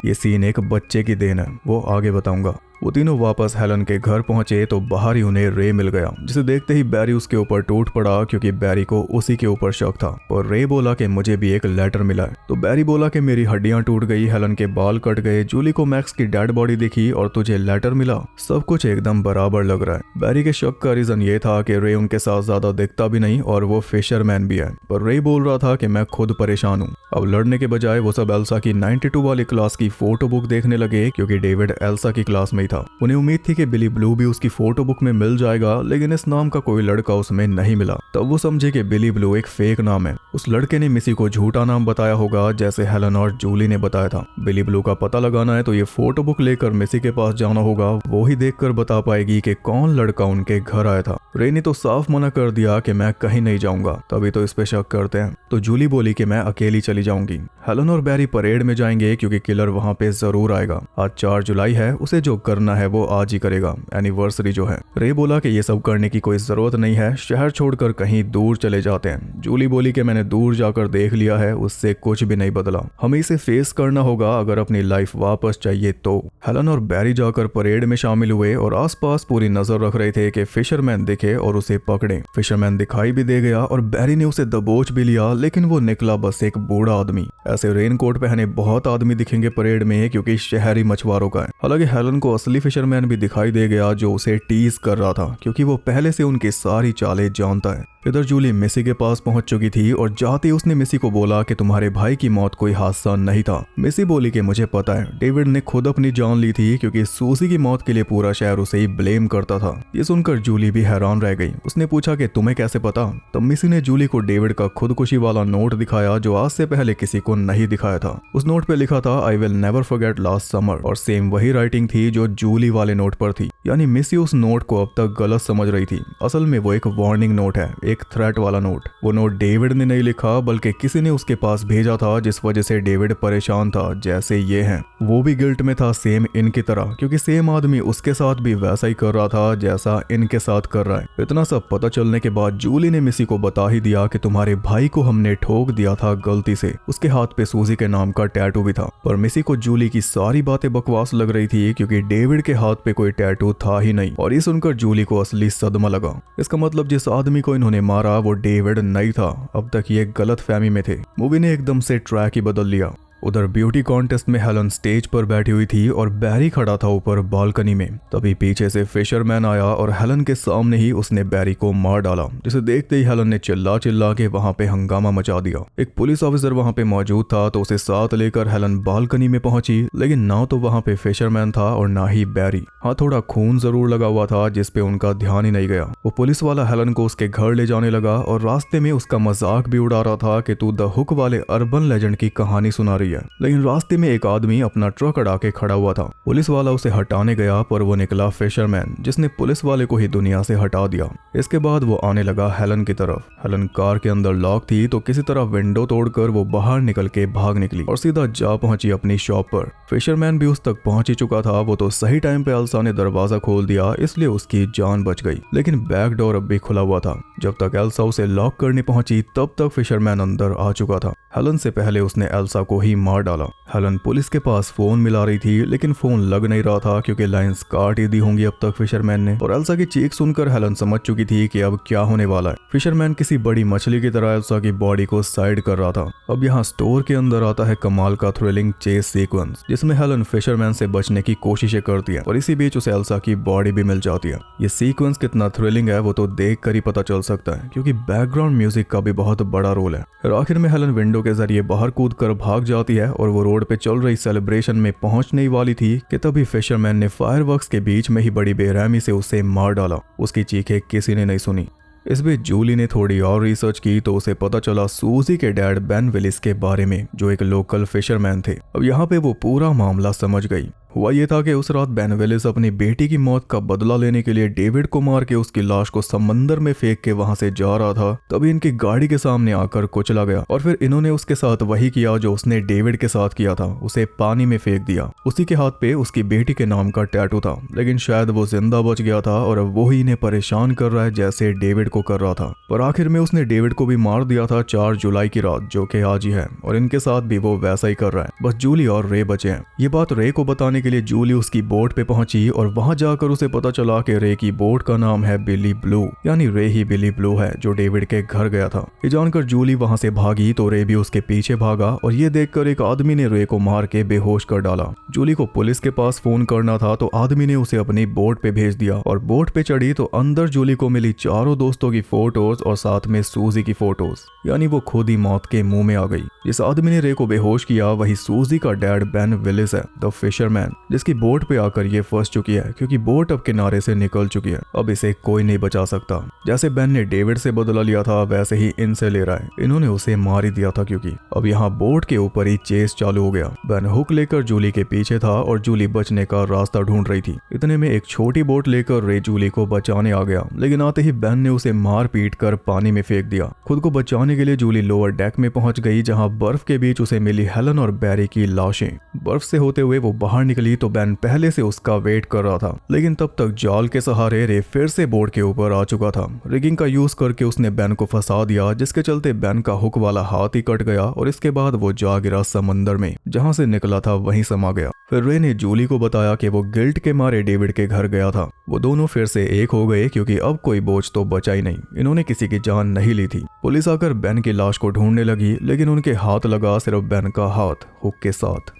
Speaker 1: ये सीन एक बच्चे की देन है, वो आगे बताऊंगा। वो तीनों वापस हेलन के घर पहुंचे तो बाहर ही उन्हें रे मिल गया, जिसे देखते ही बैरी उसके ऊपर टूट पड़ा, क्योंकि बैरी को उसी के ऊपर शक था। और रे बोला कि मुझे भी एक लेटर मिला है। तो बैरी बोला कि मेरी हड्डियां टूट गई, हेलन के बाल कट गए, जूली को मैक्स की डेड बॉडी दिखी और तुझे लेटर मिला। सब कुछ एकदम बराबर लग रहा है। बैरी के शक का रीजन ये था कि रे उनके साथ ज्यादा दिखता भी नहीं और वो फिशरमैन भी है, पर रे बोल रहा था कि मैं खुद परेशान हूँ। अब लड़ने के बजाय वो सब एल्सा की 92 वाली क्लास की फोटो बुक देखने लगे, क्योंकि डेविड एल्सा की क्लास में ही था। उन्हें उम्मीद थी कि बिली ब्लू भी उसकी फोटो बुक में मिल जाएगा, लेकिन इस नाम का कोई लड़का उसमें नहीं मिला। तब वो समझे कि बिली ब्लू एक फेक नाम है। उस लड़के ने मिसी को झूठा नाम बताया होगा, जैसे हेलन और जूली ने बताया था। बिली ब्लू का पता लगाना है तो ये फोटो बुक लेकर मिसी के पास जाना होगा, वो ही देखकर बता पाएगी कि कौन लड़का उनके घर आया था। रे ने तो साफ मना कर दिया कि मैं कहीं नहीं जाऊंगा, तभी तो इस पे शक करते हैं। तो जूली बोली कि मैं अकेली चली जाऊंगी। हेलन और बैरी परेड में जाएंगे, क्योंकि किलर वहां पे जरूर आएगा। आज 4 जुलाई है, उसे जो करना है वो आज ही करेगा, एनिवर्सरी जो है। रे बोला कि ये सब करने की कोई जरूरत नहीं है, शहर छोड़कर कहीं दूर चले जाते हैं। जूली बोली कि मैंने दूर जाकर देख लिया है, उससे कुछ भी नहीं बदला, हमें इसे फेस करना होगा अगर अपनी लाइफ वापस चाहिए तो। हेलन और बैरी जाकर परेड में शामिल हुए और आसपास पूरी नजर रख रहे थे कि फिशरमैन दिखे और उसे पकड़े। फिशरमैन दिखाई भी दे गया और बैरी ने उसे दबोच भी लिया, लेकिन वो निकला बस एक बूढ़ा आदमी। ऐसे रेनकोट पहने बहुत आदमी दिखेंगे परेड में, क्योंकि शहरी मछुआरों का है। हालांकि हेलन को असली फिशरमैन भी दिखाई दे गया, जो उसे टीज कर रहा था, क्योंकि वो पहले से उनकी सारी चालें जानता है। इधर जूली मिसी के पास पहुंच चुकी थी और जाते उसने मिसी को बोला कि तुम्हारे भाई की मौत कोई हादसा नहीं था। मिसी बोली कि मुझे पता है, डेविड ने खुद अपनी जान ली थी, क्योंकि सूजी की मौत के लिए पूरा शहर उसे ही ब्लेम करता था। ये सुनकर जूली भी हैरान रह गई। उसने पूछा कि तुम्हें कैसे पता? तब मिसी ने जूली को डेविड का खुदकुशी वाला नोट दिखाया, जो आज से पहले किसी को नहीं दिखाया था। उस नोट पे लिखा था I will never forget last summer, और सेम वही राइटिंग थी जो जूली वाले नोट पर थी। यानी मिसी उस नोट को अब तक गलत समझ रही थी। असल में वो एक वार्निंग नोट है, एक थ्रेट वाला नोट। वो नोट डेविड ने नहीं लिखा बल्कि किसी ने उसके पास भेजा था, जिस वजह से डेविड परेशान था। जैसे ये हैं, वो भी गिल्ट में था सेम इनकी तरह, क्योंकि सेम आदमी उसके साथ भी वैसा ही कर रहा था जैसा इनके साथ कर रहा है। इतना सब पता चलने के बाद जूली ने मिसी को बता ही दिया कि तुम्हारे भाई को हमने ठोक दिया था गलती से। उसके हाथ पे सूजी के नाम का टैटू भी था। पर मिसी को जूली की सारी बातें बकवास लग रही थी, क्योंकि डेविड के हाथ पे कोई टैटू था ही नहीं। और ये सुनकर जूली को असली सदमा लगा। इसका मतलब जिस आदमी को इन्होंने मारा वो डेविड नहीं था। अब तक ये गलत फहमी में थे। मूवी ने एकदम से ट्रैक ही बदल लिया। उधर ब्यूटी कॉन्टेस्ट में हेलन स्टेज पर बैठी हुई थी और बैरी खड़ा था ऊपर बालकनी में। तभी पीछे से फिशरमैन आया और हेलन के सामने ही उसने बैरी को मार डाला, जिसे देखते ही हेलन ने चिल्ला चिल्ला के वहां पे हंगामा मचा दिया। एक पुलिस ऑफिसर वहां पे मौजूद था तो उसे साथ लेकर हेलन बालकनी में पहुंची, लेकिन ना तो वहां पे फिशरमैन था और ना ही बैरी। हाँ, थोड़ा खून जरूर लगा हुआ था जिसपे उनका ध्यान ही नहीं गया। वो पुलिस वाला हेलन को उसके घर ले जाने लगा और रास्ते में उसका मजाक भी उड़ा रहा था कि तू द हुक वाले अर्बन लेजेंड की कहानी सुना रही है। लेकिन रास्ते में एक आदमी अपना ट्रक अड़ा के खड़ा हुआ था। पुलिस वाला उसे हटाने गया पर वो निकला फिशरमैन, जिसने पुलिस वाले को ही दुनिया से हटा दिया। इसके बाद वो आने लगा हेलन की तरफ। हेलन कार के अंदर लॉक थी तो किसी तरह विंडो तोड़कर वो बाहर निकल के भाग निकली और सीधा जा पहुंची अपनी शॉप पर। फिशरमैन भी उस तक पहुंच ही चुका था। वो तो सही टाइम पे एल्सा ने दरवाजा खोल दिया, इसलिए उसकी जान बच गई। लेकिन बैक डोर अब भी खुला हुआ था। जब तक एल्सा उसे लॉक करने पहुंची तब तक फिशरमैन अंदर आ चुका था। हेलन से पहले उसने एल्सा को ही मार डाला। हेलन पुलिस के पास फोन मिला रही थी, लेकिन फोन लग नहीं रहा था क्योंकि लाइंस काट ही दी होंगी अब तक फिशरमैन ने। और एल्सा की चीख सुनकर हेलन समझ चुकी थी कि अब क्या होने वाला है। फिशरमैन किसी बड़ी मछली की तरह एल्सा की बॉडी को साइड कर रहा था। अब यहाँ स्टोर के अंदर आता है कमाल का थ्रिलिंग चेस सीक्वेंस, जिसमें हेलन फिशरमैन से बचने की कोशिशें करती है और इसी बीच उसे एल्सा की बॉडी भी मिल जाती है। ये सीक्वेंस कितना थ्रिलिंग है वो तो देख कर ही पता चल सकता है, क्योंकि बैकग्राउंड म्यूजिक का भी बहुत बड़ा रोल है। और आखिर में हेलन विंडो के जरिए बाहर कूद कर भाग जाती है और वो रोड पे चल रही सेलिब्रेशन में पहुंचने ही वाली थी कि तभी फिशरमैन ने फायरवर्क्स के बीच में ही बड़ी बेरहमी से उसे मार डाला। उसकी चीखें किसी ने नहीं सुनी। इस बीच जूली ने थोड़ी और रिसर्च की तो उसे पता चला सूजी के डैड बेन विलिस के बारे में, जो एक लोकल फिशरमैन थे। अब यहाँ पे वो पूरा मामला समझ गई। हुआ ये था कि उस रात बेन विलिस अपनी बेटी की मौत का बदला लेने के लिए डेविड को मार के उसकी लाश को समंदर में फेंक के वहां से जा रहा था। तभी इनकी गाड़ी के सामने आकर कुचला गया और फिर इन्होंने उसके साथ वही किया जो उसने डेविड के साथ किया था, उसे पानी में फेंक दिया। उसी के हाथ पे उसकी बेटी के नाम का टैटू था, लेकिन शायद वो जिंदा बच गया था और अब वो ही इन्हें परेशान कर रहा है जैसे डेविड को कर रहा था। पर आखिर में उसने डेविड को भी मार दिया था 4 जुलाई की रात, जो कि आज ही है, और इनके साथ भी वो वैसा ही कर रहा है। बस जूली और रे बचे हैं। ये बात रे को बताने के लिए जूली उसकी बोट पे पहुंची और वहां जाकर उसे पता चला कि रे की बोट का नाम है बिली ब्लू, यानी रे ही बिली ब्लू है जो डेविड के घर गया था। ये जानकर जूली वहां से भागी तो रे भी उसके पीछे भागा और ये देखकर एक आदमी ने रे को मार के बेहोश कर डाला। जूली को पुलिस के पास फोन करना था तो आदमी ने उसे अपनी बोट पे भेज दिया और बोट पे चढ़ी तो अंदर जूली को मिली चारों दोस्तों की फोटोज और साथ में सूजी की फोटोज, यानी वो खुद ही मौत के मुंह में आ गई। जिस आदमी ने रे को बेहोश किया वही सूजी का डैड बेन विलिस है, द फिशरमैन, जिसकी बोट पे आकर ये फंस चुकी है क्योंकि बोट अब किनारे से निकल चुकी है। अब इसे कोई नहीं बचा सकता। जैसे बेन ने डेविड से बदला लिया था वैसे ही इनसे ले रहा है। इन्होंने उसे मार ही दिया था क्योंकि अब यहाँ बोट के ऊपर ही चेस चालू हो गया। बेन हुक लेकर जूली के पीछे था और जूली बचने का रास्ता ढूंढ रही थी। इतने में एक छोटी बोट लेकर रे जूली को बचाने आ गया, लेकिन आते ही बेन ने उसे मार पीट कर पानी में फेंक दिया। खुद को बचाने के लिए जूली लोअर डेक में पहुंच गई, जहां बर्फ के बीच उसे मिली हेलन और बैरी की लाशें। बर्फ से होते हुए वो बाहर निकली तो बेन पहले से उसका वेट कर रहा था, लेकिन तब तक जाल के सहारे रे फिर से बोट के ऊपर आ चुका था। रिगिंग का यूज करके उसने बेन को फंसा दिया, जिसके चलते बेन का हुक वाला हाथ ही कट गया और इसके बाद वो जा गिरा समंदर में। जहां से निकला था वहीं समा गया। फिर रे ने जूली को बताया कि वो गिल्ट के मारे डेविड के घर गया था। वो दोनों फिर से एक हो गए क्योंकि अब कोई बोझ तो बचा ही नहीं। इन्होंने किसी की जान नहीं ली थी। पुलिस आकर बेन की लाश को ढूंढने लगी, लेकिन उनके हाथ लगा सिर्फ बेन का हाथ हुक के साथ।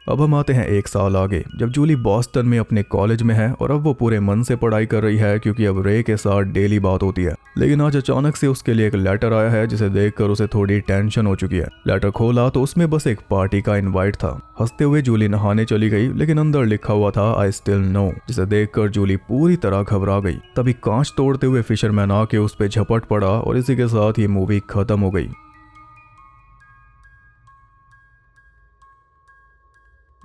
Speaker 1: अब हम आते हैं 1 साल आगे, जब जूली बॉस्टन में अपने कॉलेज में है और अब वो पूरे मन से पढ़ाई कर रही है क्योंकि अब रे के साथ डेली बात होती है। लेकिन आज अचानक से उसके लिए एक लेटर आया है जिसे देखकर उसे थोड़ी टेंशन हो चुकी है। लेटर खोला तो उसमें बस एक पार्टी का इनवाइट था। हंसते हुए जूली नहाने चली गई, लेकिन अंदर लिखा हुआ था आई स्टिल नो, जिसे देखकर जूली पूरी तरह घबरा गई। तभी कांच तोड़ते हुए फिशरमैन आके उस पर झपट पड़ा और इसी के साथ ये मूवी खत्म हो गई।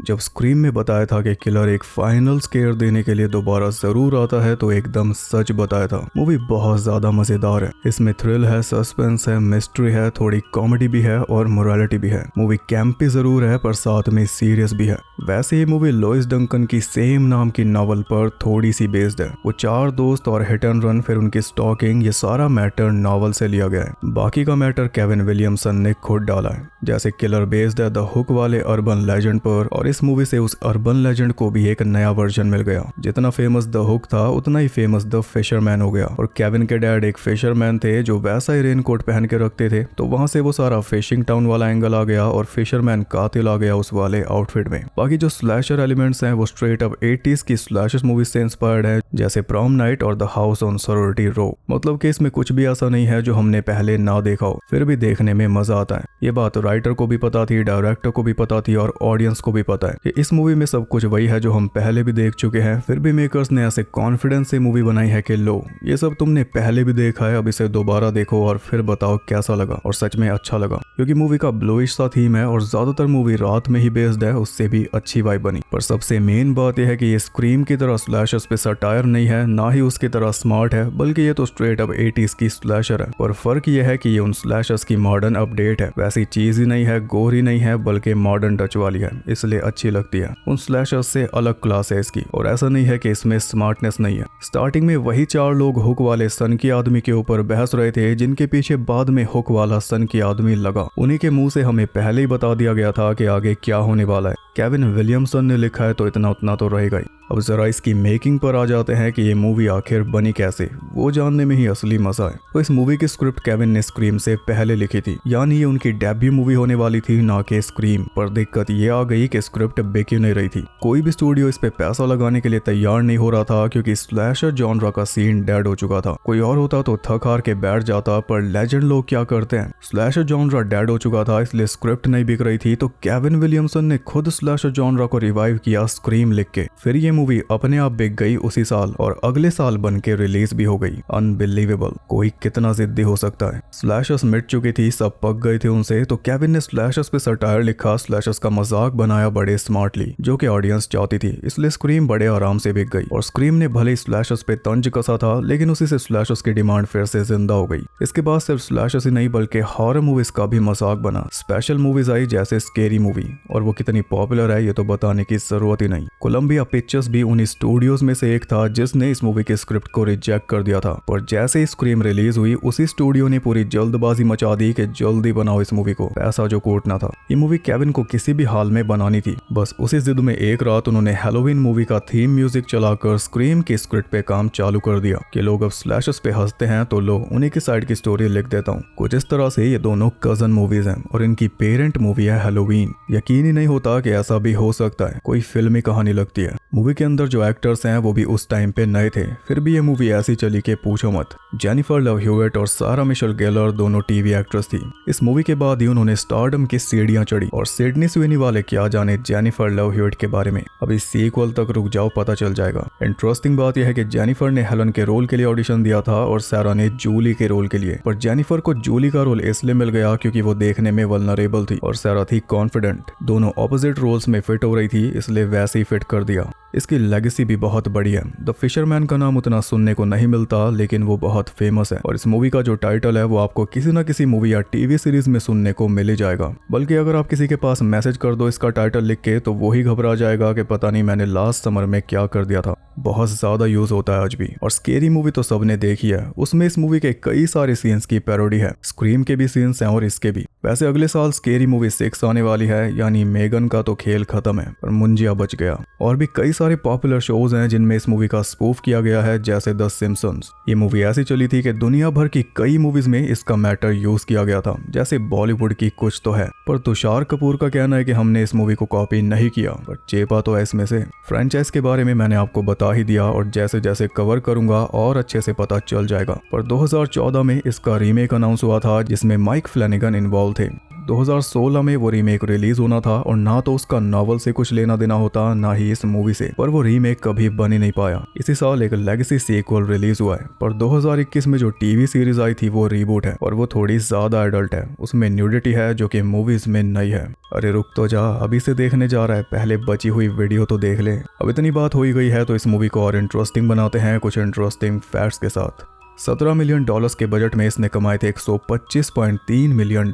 Speaker 1: जब स्क्रीम में बताया था कि किलर एक फाइनल स्केयर देने के लिए दोबारा जरूर आता है तो एकदम सच बताया था। मूवी बहुत ज्यादा मजेदार है, इसमें थ्रिल है, सस्पेंस है, मिस्ट्री है, थोड़ी कॉमेडी भी है और मोरालिटी भी है। मूवी कैंपी जरूर है पर साथ में सीरियस भी है। वैसे ये मूवी लोइस डंकन की सेम नाम की नॉवल पर थोड़ी सी बेस्ड है। वो 4 दोस्त और हिट एंड रन, फिर उनकी स्टॉकिंग, ये सारा मैटर नॉवल से लिया गया है। बाकी का मैटर केविन विलियमसन ने खुद डाला है। जैसे किलर बेस्ड है द हुक वाले अर्बन लेजेंड पर, और इस मूवी से उस अर्बन लेजेंड को भी एक नया वर्जन मिल गया। जितना फेमस द हुक था उतना ही फेमस द फिशरमैन हो गया। और केविन के डैड एक फिशरमैन थे जो वैसा ही रेनकोट पहन के रखते थे, तो वहां से वो सारा फिशिंग टाउन वाला एंगल आ गया और फिशरमैन कातिल आ गया उस वाले आउटफिट में। बाकी जो स्लैशर एलिमेंट्स हैं वो स्ट्रेट अप 80s की स्लैशर मूवी से इंस्पायर्ड है, जैसे प्रॉम नाइट और द हाउस ऑन सरोरिटी रो। मतलब कि इसमें कुछ भी ऐसा नहीं है जो हमने पहले ना देखा हो, फिर भी देखने में मजा आता है। ये बात राइटर को भी पता थी, डायरेक्टर को भी पता थी और ऑडियंस को भी पता है कि इस मूवी में सब कुछ वही है जो हम पहले भी देख चुके हैं। फिर भी मेकर्स ने ऐसे कॉन्फिडेंस से मूवी बनाई है कि लो, ये सब तुमने पहले भी देखा है, अब इसे दोबारा देखो और फिर बताओ कैसा लगा। और सच में अच्छा लगा, क्योंकि मूवी का ब्लूइश सा थीम है और ज्यादातर मूवी रात में ही बेस्ड है, उससे भी अच्छी वाइब बनी। पर सबसे मेन बात यह है कि ये स्क्रीम की तरह स्लैशर्स पे सटायर नहीं है, ना ही उसकी तरह स्मार्ट है, बल्कि ये तो स्ट्रेट अप 80s की स्लैशर है। पर फर्क ये है कि ये उन स्लैशर्स की मॉडर्न अपडेट है। वैसी चीज ही नहीं है, गोर ही नहीं है, बल्कि मॉडर्न टच वाली है, इसलिए अच्छी लगती है। उन स्लैशर्स से अलग क्लास है इसकी। और ऐसा नहीं है कि इसमें स्मार्टनेस नहीं है। स्टार्टिंग में वही 4 लोग हुक वाले सन की आदमी के ऊपर बहस रहे थे, जिनके पीछे बाद में हुक वाला सन की आदमी लगा। उन्हीं के मुंह से हमें पहले ही बता दिया गया था कि आगे क्या होने वाला है। केविन विलियमसन ने लिखा है तो इतना उतना तो रहेगा ही। अब जरा इसकी मेकिंग पर आ जाते हैं कि ये मूवी आखिर बनी कैसे, वो जानने में ही असली मजा है। तो इस मूवी की स्क्रिप्ट केविन ने स्क्रीम से पहले लिखी थी, यानी ये उनकी डेब्यू मूवी होने वाली थी, ना कि स्क्रीम। पर दिक्कत ये आ गई कि स्क्रिप्ट बिक नहीं रही थी। कोई भी स्टूडियो इस पे पैसा लगाने के लिए तैयार नहीं हो रहा था, क्योंकि स्लैशर जॉनरा का सीन डेड हो चुका था। कोई और होता तो थक हार के बैठ जाता, पर लेजेंड लोग क्या करते हैं, स्लैशर जॉनरा डेड हो चुका था, इसलिए स्क्रिप्ट नहीं बिक रही थी। तो केविन विलियमसन ने खुद स्लैशर जॉनरा को रिवाइव किया स्क्रीम लिख के। फिर ये मूवी अपने आप बिक गई उसी साल, और अगले साल बन के रिलीज भी हो गई। अनबिलीवेबल, कोई कितना जिद्दी हो सकता है। स्लैशर्स मिट चुकी थी, सब पक गए थे उनसे, तो केविन ने स्लैशर्स पे सटायर लिखा, स्लैशर्स का मजाक बनाया बड़े स्मार्टली, जो कि ऑडियंस चाहती थी, इसलिए स्क्रीम बड़े आराम से बिक गई। और स्क्रीम ने भले स्लैशर्स पे तंज कसा था, लेकिन उसी से स्लैशर्स की डिमांड फिर से जिंदा हो गई। इसके बाद सिर्फ स्लैशर्स ही नहीं बल्कि हॉरर मूवीज का भी मजाक बना। स्पेशल मूवीज आई जैसे स्केरी मूवी, और वो कितनी पॉपुलर है ये तो बताने की जरूरत ही नहीं। कोलंबिया पिक्चर्स भी उन्हीं स्टूडियोज में से एक था जिसने इस मूवी के स्क्रिप्ट को रिजेक्ट कर दिया था। पर जैसे ही स्क्रीम रिलीज हुई, उसी स्टूडियो ने पूरी जल्दबाजी मचा दी कि जल्दी बनाओ इस मूवी को, पैसा जो कूटना था। ये मूवी केविन को किसी भी हाल में बनानी थी। बस उसी जिद में एक रात उन्होंने हैलोवीन मूवी का थीम म्यूजिक चलाकर स्क्रीम की स्क्रिप्ट पे काम चालू कर दिया कि लोग अब स्लैशर्स पे हंसते हैं तो लो उन्हीं की साइड की स्टोरी लिख देता हूँ। कुछ इस तरह से ये दोनों कजन मूवीज हैं और इनकी पेरेंट मूवी है हैलोवीन। यकीन ही नहीं होता कि ऐसा भी हो सकता है, कोई फिल्मी कहानी लगती है। मूवी के अंदर जो एक्टर्स हैं वो भी उस टाइम पे नए थे, फिर भी ये मूवी ऐसी चली कि पूछो मत। जेनिफर लव ह्यूइट और सारा मिशेल गेलर दोनों टीवी एक्ट्रेस थी। इस मूवी के बाद ही उन्होंने स्टारडम की सीढ़ियां चढ़ी, और सिडनी स्विनी वाले क्या जाने जेनिफर लव ह्यूइट के बारे में। अभी सीक्वल तक रुक जाओ, पता चल जाएगा। इंटरेस्टिंग बात यह है कि जेनिफर ने हेलन के रोल के लिए ऑडिशन दिया था और सारा ने जूली के रोल के लिए। पर जेनिफर को जूली का रोल इसलिए मिल गया क्योंकि वो देखने में वल्नरेबल थी और सारा थी कॉन्फिडेंट। दोनों ऑपोजिट रोल्स में फिट हो रही थी, इसलिए वैसे ही फिट कर दिया। इसकी लेगेसी भी बहुत बड़ी है। द फिशरमैन का नाम उतना सुनने को नहीं मिलता, लेकिन वो बहुत फेमस है। और इस मूवी का जो टाइटल है वो आपको किसी न किसी मूवी या टीवी सीरीज में सुनने को मिल ही जाएगा। बल्कि अगर आप किसी के पास मैसेज कर दो इसका टाइटल लिख के, तो वो ही घबरा जाएगा कि पता नहीं मैंने लास्ट समर में क्या कर दिया था। बहुत ज्यादा यूज होता है आज भी। और स्केरी मूवी तो सबने देखी है, उसमें इस मूवी के कई सारे सीन्स की पैरोडी है। स्क्रीम के भी सीन्स हैं और इसके भी। वैसे अगले साल स्केरी मूवी 6 आने वाली है, यानी मेगन का तो खेल खत्म है, पर मुंजिया बच गया। और भी कई सारे पॉपुलर शोज हैं जिनमें इस मूवी का स्पूफ किया गया है, जैसे द सिम्पसन्स। ये मूवी ऐसी चली थी कि दुनिया भर की कई मूवीज में इसका मैटर यूज किया गया था, जैसे बॉलीवुड की कुछ तो है। पर तुषार कपूर का कहना है कि हमने इस मूवी को कॉपी नहीं किया, पर चेपा तो है इसमें से। फ्रेंचाइज के बारे में मैंने आपको बता ही दिया, और जैसे जैसे कवर करूंगा और अच्छे से पता चल जाएगा। पर 2014 में इसका रीमेक अनाउंस हुआ था जिसमें माइक फ्लैनेगन इन्वॉल्व थे। 2016 में वो रीमेक रिलीज होना था और ना तो उसका नॉवल से कुछ लेना देना होता ना ही इस मूवी से, पर वो रीमेक कभी बन ही नहीं पाया। इसी साल एक लेगेसी सीक्वल रिलीज हुआ है, पर 2021 में जो टीवी सीरीज आई थी वो रीबूट है और वो थोड़ी ज्यादा एडल्ट है। उसमें न्यूडिटी है जो कि मूवीज में नहीं है। अरे रुक तो जा, अभी से देखने जा रहा है, पहले बची हुई वीडियो तो देख ले। अब इतनी बात हो ही गई है तो इस मूवी को और इंटरेस्टिंग बनाते हैं कुछ इंटरेस्टिंग फैक्ट्स के साथ। $17 मिलियन के बजट में इसने कमाए थे $125.3 मिलियन,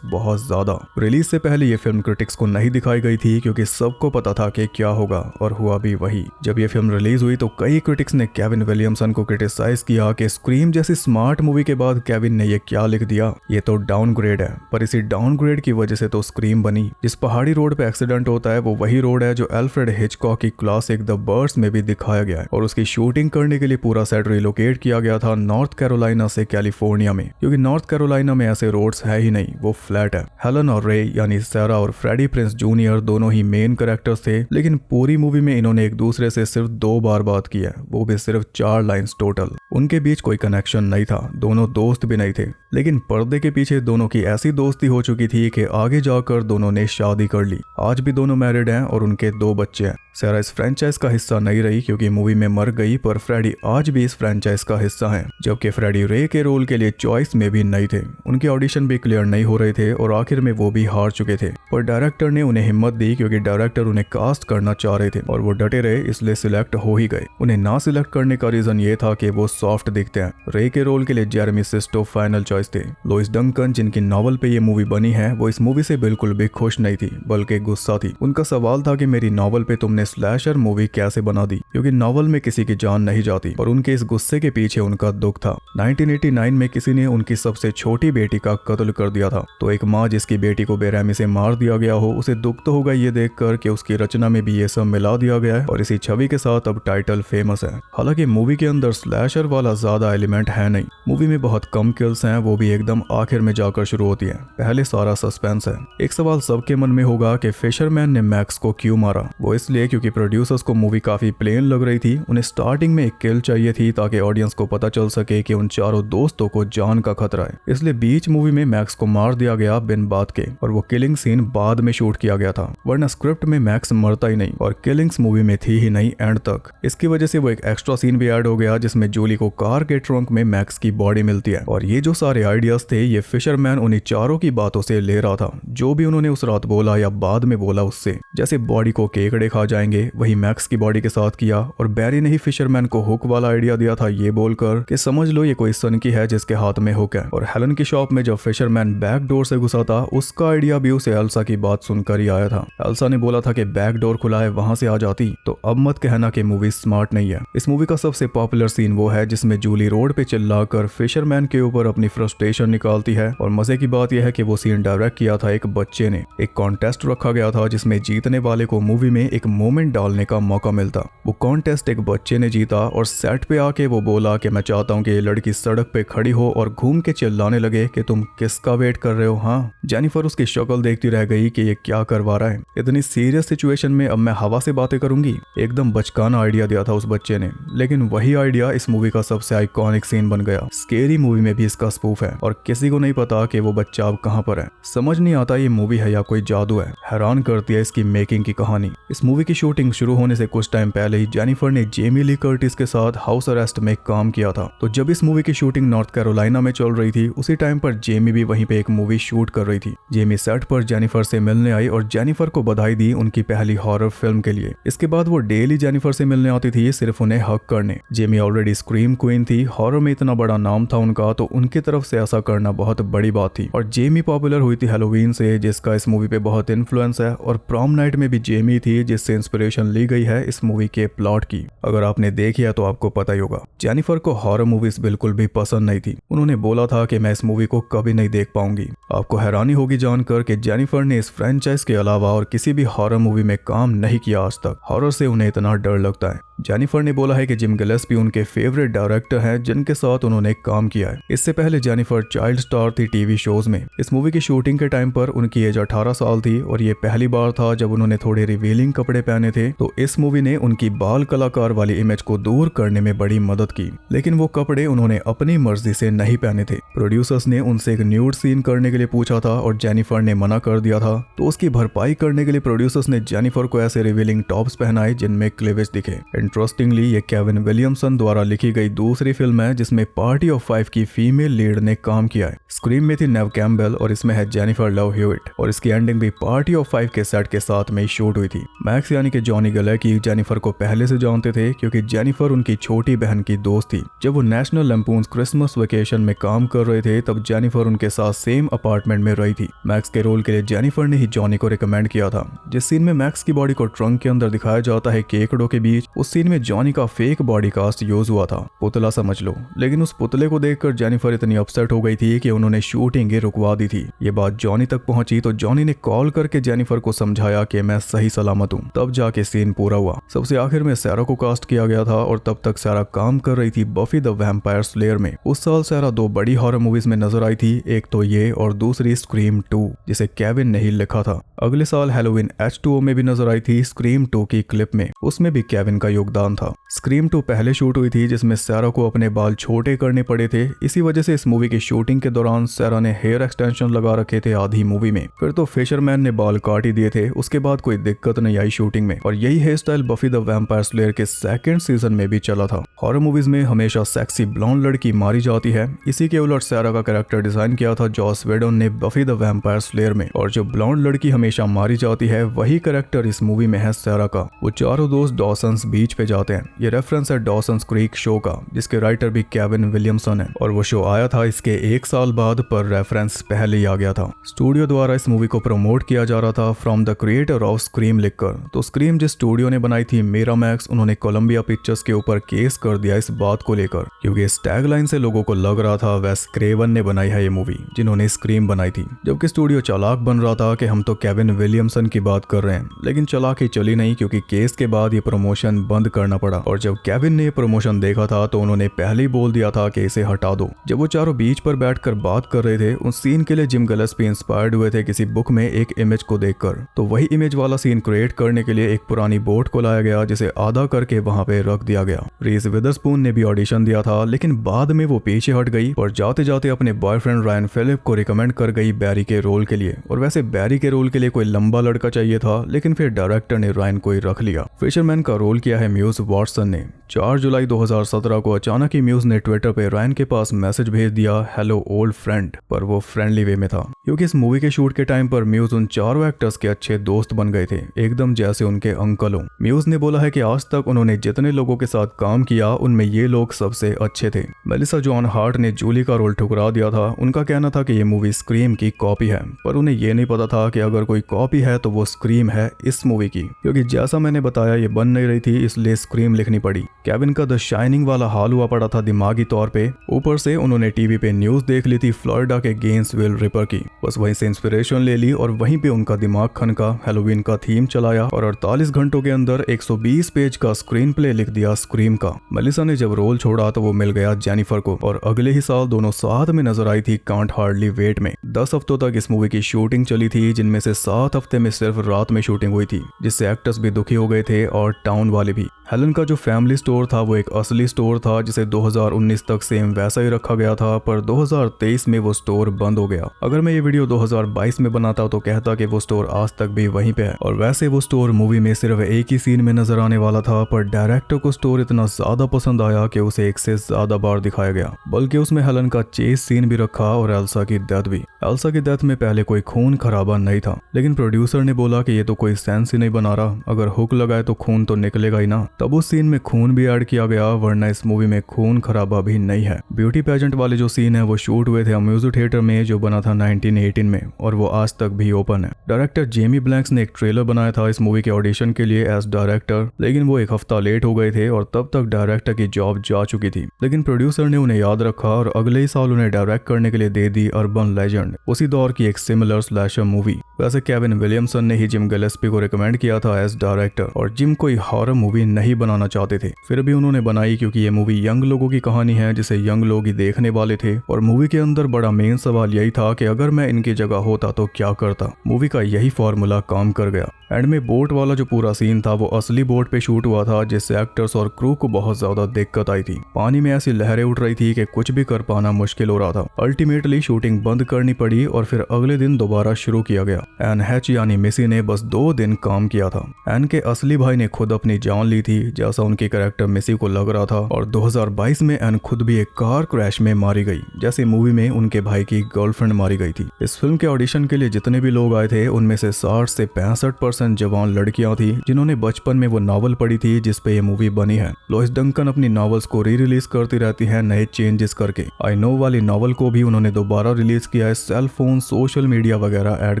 Speaker 1: बहुत ज्यादा। रिलीज से पहले ये फिल्म क्रिटिक्स को नहीं दिखाई गई थी क्योंकि सबको पता था कि क्या होगा और हुआ भी वही। जब ये फिल्म रिलीज हुई तो कई क्रिटिक्स ने केविन विलियमसन को क्रिटिसाइज किया कि स्क्रीम जैसी स्मार्ट मूवी के बाद केविन ने ये क्या लिख दिया, ये तो डाउनग्रेड है। पर इसी डाउनग्रेड की वजह से तो स्क्रीम बनी। जिस पहाड़ी रोड पे एक्सीडेंट होता है वो वही रोड है जो एल्फ्रेड हिचकॉक की क्लासिक द बर्ड्स में भी दिखाया गया है, और उसकी शूटिंग करने के लिए पूरा सेट रिलोकेट किया गया था नॉर्थ कैरोलिना से कैलिफोर्निया में, क्योंकि नॉर्थ कैरोलिना में ऐसे रोड्स है ही नहीं, वो फ्लैट है। हेलन और रे यानी सैरा और फ्रेडी प्रिंस जूनियर दोनों ही मेन कैरेक्टर्स थे, लेकिन पूरी मूवी में इन्होंने एक दूसरे से सिर्फ 2 बार बात की है, वो भी सिर्फ 4 लाइंस टोटल। उनके बीच कोई कनेक्शन नहीं था, दोनों दोस्त भी नहीं थे, लेकिन पर्दे के पीछे दोनों की ऐसी दोस्ती हो चुकी थी कि आगे जाकर दोनों ने शादी कर ली। आज भी दोनों मैरिड हैं और उनके 2 बच्चे हैं। सैरा इस फ्रेंचाइज का हिस्सा नहीं रही क्योंकि मूवी में मर गई, पर फ्रेडी आज भी इस फ्रेंचाइज का हिस्सा है, जबकि फ्रेडी रे के रोल के लिए चॉइस में भी नहीं थे। उनके ऑडिशन भी क्लियर नहीं हो रहे थे और आखिर में वो भी हार चुके थे, पर डायरेक्टर ने उन्हें हिम्मत दी क्योंकि डायरेक्टर उन्हें कास्ट करना चाह रहे थे और वो डटे रहे, इसलिए सिलेक्ट हो ही गए। उन्हें ना सिलेक्ट करने का रीजन ये था कि वो सॉफ्ट दिखते हैं। रे के रोल के लिए जेरेमी सिस्टो फाइनल चॉइस थे। लोइस डंकन जिनकी नॉवल पे ये मूवी बनी है, वो इस मूवी से बिल्कुल भी खुश नहीं थी, बल्कि गुस्सा थी। उनका सवाल था कि मेरी नॉवल पे तुमने स्लैशर मूवी कैसे बना दी, क्योंकि नॉवल में किसी की जान नहीं जाती, और उनके इस गुस्से के पीछे उनका दुख था। 1989 में किसी ने उनकी सबसे छोटी बेटी का कत्ल कर दिया था, तो एक माँ जिसकी बेटी को बेरहमी से मार दिया गया हो, उसे दुख तो होगा ये देखकर कि उसकी रचना में भी ये सब मिला दिया गया है, और इसी छवि के साथ अब टाइटल फेमस है। हालांकि मूवी के अंदर स्लैशर वाला ज्यादा एलिमेंट है नहीं। मूवी में बहुत कम किल्स हैं, वो भी एकदम आखिर में जाकर शुरू होती है, पहले सारा सस्पेंस है। एक सवाल सबके मन में होगा कि फिशरमैन ने मैक्स को क्यों मारा। वो इसलिए क्योंकि प्रोड्यूसर्स को मूवी काफी प्लेन लग रही थी। उन्हें स्टार्टिंग में एक किल चाहिए थी ताकि ऑडियंस को पता चल सके कि उन चारों दोस्तों को जान का खतरा है, इसलिए बीच मूवी में मैक्स को मार दिया गया बिन बात के, और वो किलिंग सीन बाद में शूट किया गया था, वरना स्क्रिप्ट में मैक्स मरता ही नहीं और किलिंग्स मूवी में थी ही नहीं एंड तक। इसकी वजह से वो एक एक्स्ट्रा सीन भी ऐड हो गया जिसमें जूली को कार के ट्रंक में मैक्स की बॉडी मिलती है, और ये जो सारे आइडियाज थे ये फिशरमैन उन्हीं चारों की बातों से ले रहा था, जो भी उन्होंने उस रात बोला या बाद में बोला उससे। जैसे बॉडी को केकड़े खा जाएंगे, वही मैक्स की बॉडी के साथ किया, और बैरी ने ही फिशरमैन को हुक वाला आइडिया दिया था ये बोलकर कि समझ लो ये कोई सनकी है जिसके हाथ में हुक है। और हेलन की शॉप में जब फिशरमैन बैक डोर से घुसा था, उसका आइडिया भी उसे एल्सा की बात सुनकर ही आया था। एल्सा ने बोला था कि बैक डोर खुला है, वहां से आ जाती। तो अब मत कहना कि मूवी स्मार्ट नहीं है। इस मूवी का सबसे पॉपुलर सीन वो है जिसमें जूली रोड पे चिल्लाकर फिशरमैन के ऊपर अपनी फ्रस्ट्रेशन निकालती है, और मजे की बात यह है कि वो सीन डायरेक्ट किया था एक बच्चे ने। एक कॉन्टेस्ट रखा गया था जिसमें जीतने वाले को मूवी में एक मोमेंट डालने का मौका मिलता। वो कॉन्टेस्ट एक बच्चे ने जीता और सेट पे आके वो बोला कि मैं चाहता हूँ कि ये लड़की सड़क पे खड़ी हो और घूम के चिल्लाने लगे कि तुम किसका वेट कर रहे हो। हाँ, जेनिफर उसकी शक्ल देखती रह गई कि ये क्या करवा रहा है। इतनी सीरियस सिचुएशन में अब मैं हवा से बातें करूंगी। एकदम बचकाना आइडिया दिया था उस बच्चे ने, लेकिन वही आइडिया इस मूवी का सबसे आइकॉनिक सीन बन गया। स्केरी मूवी में भी इसका स्पूफ है और किसी को नहीं पता कि वो बच्चा अब कहाँ पर है। समझ नहीं आता ये मूवी है या कोई जादू है। हैरान करती है इसकी मेकिंग की कहानी। इस मूवी की शूटिंग शुरू होने से कुछ टाइम पहले ही जेनिफर ने जेमी ली कर्टिस के साथ हाउस अरेस्ट में काम किया था। तो जब इस मूवी की शूटिंग नॉर्थ कैरोलिना में चल रही थी, उसी टाइम पर जेमी भी वहीं पे एक मूवी शूट कर रही थी। जेमी सेट पर जेनिफर से मिलने आई और जेनिफर को बधाई दी उनकी पहली हॉरर फिल्म के लिए। इसके बाद वो डेली जेनिफर से मिलने आती थी सिर्फ उन्हें हक करने। जेमी ऑलरेडी स्क्रीम क्वीन थी, हॉरर में इतना बड़ा नाम था उनका, तो उनकी तरफ से ऐसा करना बहुत बड़ी बात थी। और जेमी पॉपुलर हुई थी हैलोवीन से, जिसका इस मूवी पे बहुत इन्फ्लुएंस है, और प्रॉम नाइट में भी जेमी थी जिससे इंस्पिरेशन ली गई है इस मूवी के प्लॉट की। अगर आपने देखी है तो आपको पता ही होगा। जेनिफर को हॉरर मूवीज बिल्कुल भी पसंद नहीं थी। उन्होंने बोला था कि मैं इस मूवी को कभी नहीं देख पाऊंगी। आपको हैरानी होगी जानकर कि जेनिफर ने इस फ्रेंचाइज के अलावा और किसी भी हॉरर मूवी में काम नहीं किया आज तक। हॉरर से उन्हें इतना डर लगता है। जेनिफर ने बोला है कि जिम गिलेस्पी उनके फेवरेट डायरेक्टर हैं जिनके साथ उन्होंने काम किया है। इससे पहले जेनिफर चाइल्ड स्टार थी टीवी शोज में। इस मूवी की शूटिंग के टाइम पर उनकी एज 18 साल थी और ये पहली बार था जब उन्होंने थोड़े रिवीलिंग कपड़े पहने थे। तो इस मूवी ने उनकी बाल कलाकार वाली इमेज को दूर करने में बड़ी मदद की। लेकिन वो कपड़े उन्होंने अपनी मर्जी से नहीं पहने थे। प्रोड्यूसर्स ने उनसे एक न्यूड सीन करने के लिए पूछा था और जेनिफर ने मना कर दिया था, तो उसकी भरपाई करने के लिए प्रोड्यूसर्स ने जेनिफर को ऐसे रिवीलिंग टॉप्स पहनाए जिनमें क्लीवेज दिखे। इंटरेस्टिंगली ये केविन विलियमसन द्वारा लिखी गई दूसरी फिल्म है जिसमें पार्टी ऑफ 5 की फीमेल लीड ने काम किया है। स्क्रीम में थी नेव कैम्पबेल और इसमें है जेनिफर लव ह्यूइट और इसकी एंडिंग भी पार्टी ऑफ 5 के सेट के साथ में शूट हुई थी। मैक्स यानी कि जॉनी गलेकी जेनिफर को पहले से जानते थे क्योंकि जेनिफर उनकी छोटी बहन की दोस्त थी। जब वो नेशनल लैम्पून्स क्रिसमस वेकेशन में काम कर रहे थे तब जेनिफर उनके साथ सेम अपार्टमेंट में रही थी। मैक्स के रोल के लिए जेनिफर ने ही जॉनी को रिकमेंड किया था। जिस सीन में मैक्स की बॉडी को ट्रंक के अंदर दिखाया जाता है केकड़ों के बीच, उस सीन में जॉनी का फेक बॉडी कास्ट यूज हुआ था, पुतला समझ लो। लेकिन उस पुतले को देखकर जेनिफर इतनी अपसेट हो गई थी कि उन्होंने शूटिंग ही रुकवा दी थी। ये बात जॉनी तक पहुंची तो जॉनी ने कॉल करके जेनिफर को समझाया कि मैं सही सलामत हूँ, तब जाके सीन पूरा हुआ। सबसे आखिर में सैरा को कास्ट किया गया था और तब तक सैरा काम कर रही थी बफी द वैम्पायर स्लेयर में। उस साल सैरा 2 बड़ी हॉरर मूवीज में नजर आई थी, एक तो ये और दूसरी स्क्रीम 2 जिसे केविन ने ही लिखा था। अगले साल हैलोवीन H2O में भी नजर आई थी स्क्रीम 2 की क्लिप में, उसमें भी केविन का योगदान था। स्क्रीम 2 पहले शूट हुई थी जिसमें सैरा को अपने बाल छोटे करने पड़े थे। इसी वजह से इस मूवी की शूटिंग के दौरान सैरा ने हेयर एक्सटेंशन लगा रखे थे आधी मूवी में। फिर तो फिशरमैन ने बाल काट ही दिए थे। उसके बाद कोई दिक्कत नहीं आई शूटिंग में और यही hair style Buffy the Vampire Slayer के 2nd सीजन में भी चला था। हॉरर मूवीज में हमेशा सेक्सी ब्लॉन्ड लड़की मारी जाती है। इसी के उलट सैरा का कैरेक्टर डिजाइन किया था जॉस वेडन ने बफी द वैम्पायर स्लेयर में, और जो ब्लॉन्ड लड़की हमेशा मारी जाती है वही कैरेक्टर इस मूवी में है सैरा का। वो चारों दोस्त डॉसन्स बीच पे जाते हैं। ये रेफरेंस है डॉसन्स क्रीक शो का जिसके राइटर भी केविन विलियमसन है और वो शो आया था इसके 1 साल बाद, पर रेफरेंस पहले ही आ गया था। स्टूडियो द्वारा इस मूवी को प्रमोट किया जा रहा था from the creator of scream लिखकर। तो स्क्रीम जिस स्टूडियो ने बनाई थी मिरामैक्स, उन्होंने कोलंबिया पिक्चर्स के ऊपर केस कर दिया इस बात को लेकर, क्योंकि इस टैगलाइन से लोगों को लग रहा था वेस क्रेवन ने बनाई है ये मूवी जिन्होंने स्क्रीम बनाई थी। जबकि स्टूडियो चालाक बन रहा था कि हम तो केविन विलियमसन की बात कर रहे हैं, लेकिन चालाकी चली नहीं क्योंकि केस के बाद ये प्रमोशन बंद करना पड़ा। और जब केविन ने प्रमोशन देखा था तो उन्होंने पहले ही बोल दिया था कि इसे हटा दो। जब वो चारों बीच पर बैठकर बात कर रहे थे, उस सीन के लिए जिम गिलेस्पी इंस्पायर्ड हुए थे किसी बुक में एक इमेज को देखकर। तो वही इमेज वाला सीन क्रिएट करने के लिए एक पुरानी बोट को लाया गया जिसे आधा करके वहां पे रख दिया गया। रीज विदरस्पून ने भी ऑडिशन दिया था, लेकिन बाद में वो पीछे हट गई और जाते जाते अपने बॉयफ्रेंड रायन फिलिप को रिकमेंड कर गई बैरी के रोल के लिए। और वैसे बैरी के रोल के लिए कोई लंबा लड़का चाहिए था, लेकिन फिर डायरेक्टर ने रायन को ही रख लिया। फिशरमैन का रोल किया है म्यूज वॉटसन ने। 4 जुलाई 2017 को अचानक ही म्यूज ने ट्विटर पे रायन के पास मैसेज भेज दिया, हेलो ओल्ड फ्रेंड, पर वो फ्रेंडली वे में था, क्योंकि इस मूवी के शूट के टाइम पर म्यूज उन चारों एक्टर्स के अच्छे दोस्त बन गए थे, एकदम जैसे उनके अंकल हो। म्यूज ने बोला है कि आज तक उन्होंने जितने लोगों के साथ काम किया उनमें ये लोग सबसे अच्छे थे। मेलिसा जॉन हार्ट ने जूली का रोल ठुकरा दिया था। उनका कहना था कि ये मूवी स्क्रीम की कॉपी है, पर उन्हें ये नहीं पता था कि अगर कोई कॉपी है तो वो स्क्रीम है इस मूवी की, क्योंकि जैसा मैंने बताया ये बन नहीं रही थी इसलिए स्क्रीम लिखनी पड़ी। केविन का द शाइनिंग वाला हाल हुआ पड़ा था दिमागी तौर पे। ऊपर से उन्होंने टीवी पे न्यूज देख ली थी फ्लोरिडा के गेंसविल रिपर की, बस वहीं से इंस्पिरेशन ले ली और वहीं पे उनका दिमाग खनका, हैलोवीन का थीम चलाया और 48 घंटों के अंदर 120 पेज का स्क्रीन प्ले लिख दिया स्क्रीम का। मेलिसा ने जब रोल छोड़ा तो वो मिल गया जेनिफर को और अगले ही साल दोनों साथ में नजर आई थी कांट हार्डली वेट में। 10 हफ्तों तक इस मूवी की शूटिंग चली थी, जिनमें से 7 हफ्ते में सिर्फ रात में शूटिंग हुई थी, जिससे एक्टर्स भी दुखी हो गए थे और टाउन वाले भी। हेलन का जो फैमिली स्टोर था वो एक असली स्टोर था जिसे 2019 तक सेम वैसा ही रखा गया था, पर 2023 में वो स्टोर बंद हो गया। अगर मैं ये वीडियो 2022 में बनाता तो कहता कि वो स्टोर आज तक भी वहीं पे है। और वैसे वो स्टोर मूवी में सिर्फ एक ही सीन में नजर आने वाला था, पर डायरेक्टर को स्टोर इतना ज्यादा पसंद आया कि उसे एक से ज्यादा बार दिखाया गया, बल्कि उसमें हेलन का चेस सीन भी रखा और एल्सा की डेथ भी। एल्सा की डेथ में पहले कोई खून खराबा नहीं था, लेकिन प्रोड्यूसर ने बोला कि ये तो कोई सेंस ही नहीं बना रहा, अगर हुक लगाए तो खून तो निकलेगा ही ना। तब उस सीन में खून भी ऐड किया गया, वरना इस मूवी में खून खराबा भी नहीं है। ब्यूटी पेजेंट वाले जो सीन है वो शूट हुए थे अम्यूज थिएटर में, जो बना था 1918 में, और वो आज तक भी ओपन है। डायरेक्टर जेमी ब्लैंक्स ने एक ट्रेलर बनाया था इस मूवी के ऑडिशन के लिए एज डायरेक्टर, लेकिन वो 1 हफ्ता लेट हो गए थे और तब तक डायरेक्टर की जॉब जा चुकी थी। लेकिन प्रोड्यूसर ने उन्हें याद रखा और अगले ही साल उन्हें डायरेक्ट करने के लिए दे दी अर्बन लेजेंड, उसी दौर की एक सिमिलर स्लैशर मूवी। वैसे केविन विलियमसन ने ही जिम गिलेस्पी को रिकमेंड किया था एज डायरेक्टर, और जिम कोई हॉरर मूवी नहीं नहीं बनाना चाहते थे, फिर भी उन्होंने बनाई क्योंकि ये मूवी यंग लोगों की कहानी है जिसे यंग लोग ही देखने वाले थे। और मूवी के अंदर बड़ा मेन सवाल यही था कि अगर मैं इनकी जगह होता तो क्या करता। मूवी का यही फॉर्मूला काम कर गया। एंड में बोट वाला जो पूरा सीन था वो असली बोट पे शूट हुआ था, जिससे एक्टर्स और क्रू को बहुत ज्यादा दिक्कत आई थी। पानी में ऐसी लहरें उठ रही थी कि कुछ भी कर पाना मुश्किल हो रहा था। अल्टीमेटली शूटिंग बंद करनी पड़ी और फिर अगले दिन दोबारा शुरू किया गया। एन हैच यानी मिसी ने बस 2 दिन काम किया था। एन के असली भाई ने खुद अपनी जान ली थी, जैसा उनकी कैरेक्टर मिसी को लग रहा था। और 2022 में एन खुद भी एक कार क्रैश में मारी गई, जैसे मूवी में उनके भाई की गर्लफ्रेंड मारी गई थी। इस फिल्म के ऑडिशन के लिए जितने भी लोग आए थे उनमें से 60 से 65% जवान लड़कियां थी जिन्होंने बचपन में वो नॉवल पढ़ी थी जिस पे ये मूवी बनी है। लोइस डंकन अपनी नॉवेल्स को री रिलीज करती रहती है नए चेंजेस करके। आई नो वाली नॉवल को भी उन्होंने दोबारा रिलीज किया है सेल फोन, सोशल मीडिया वगैरह ऐड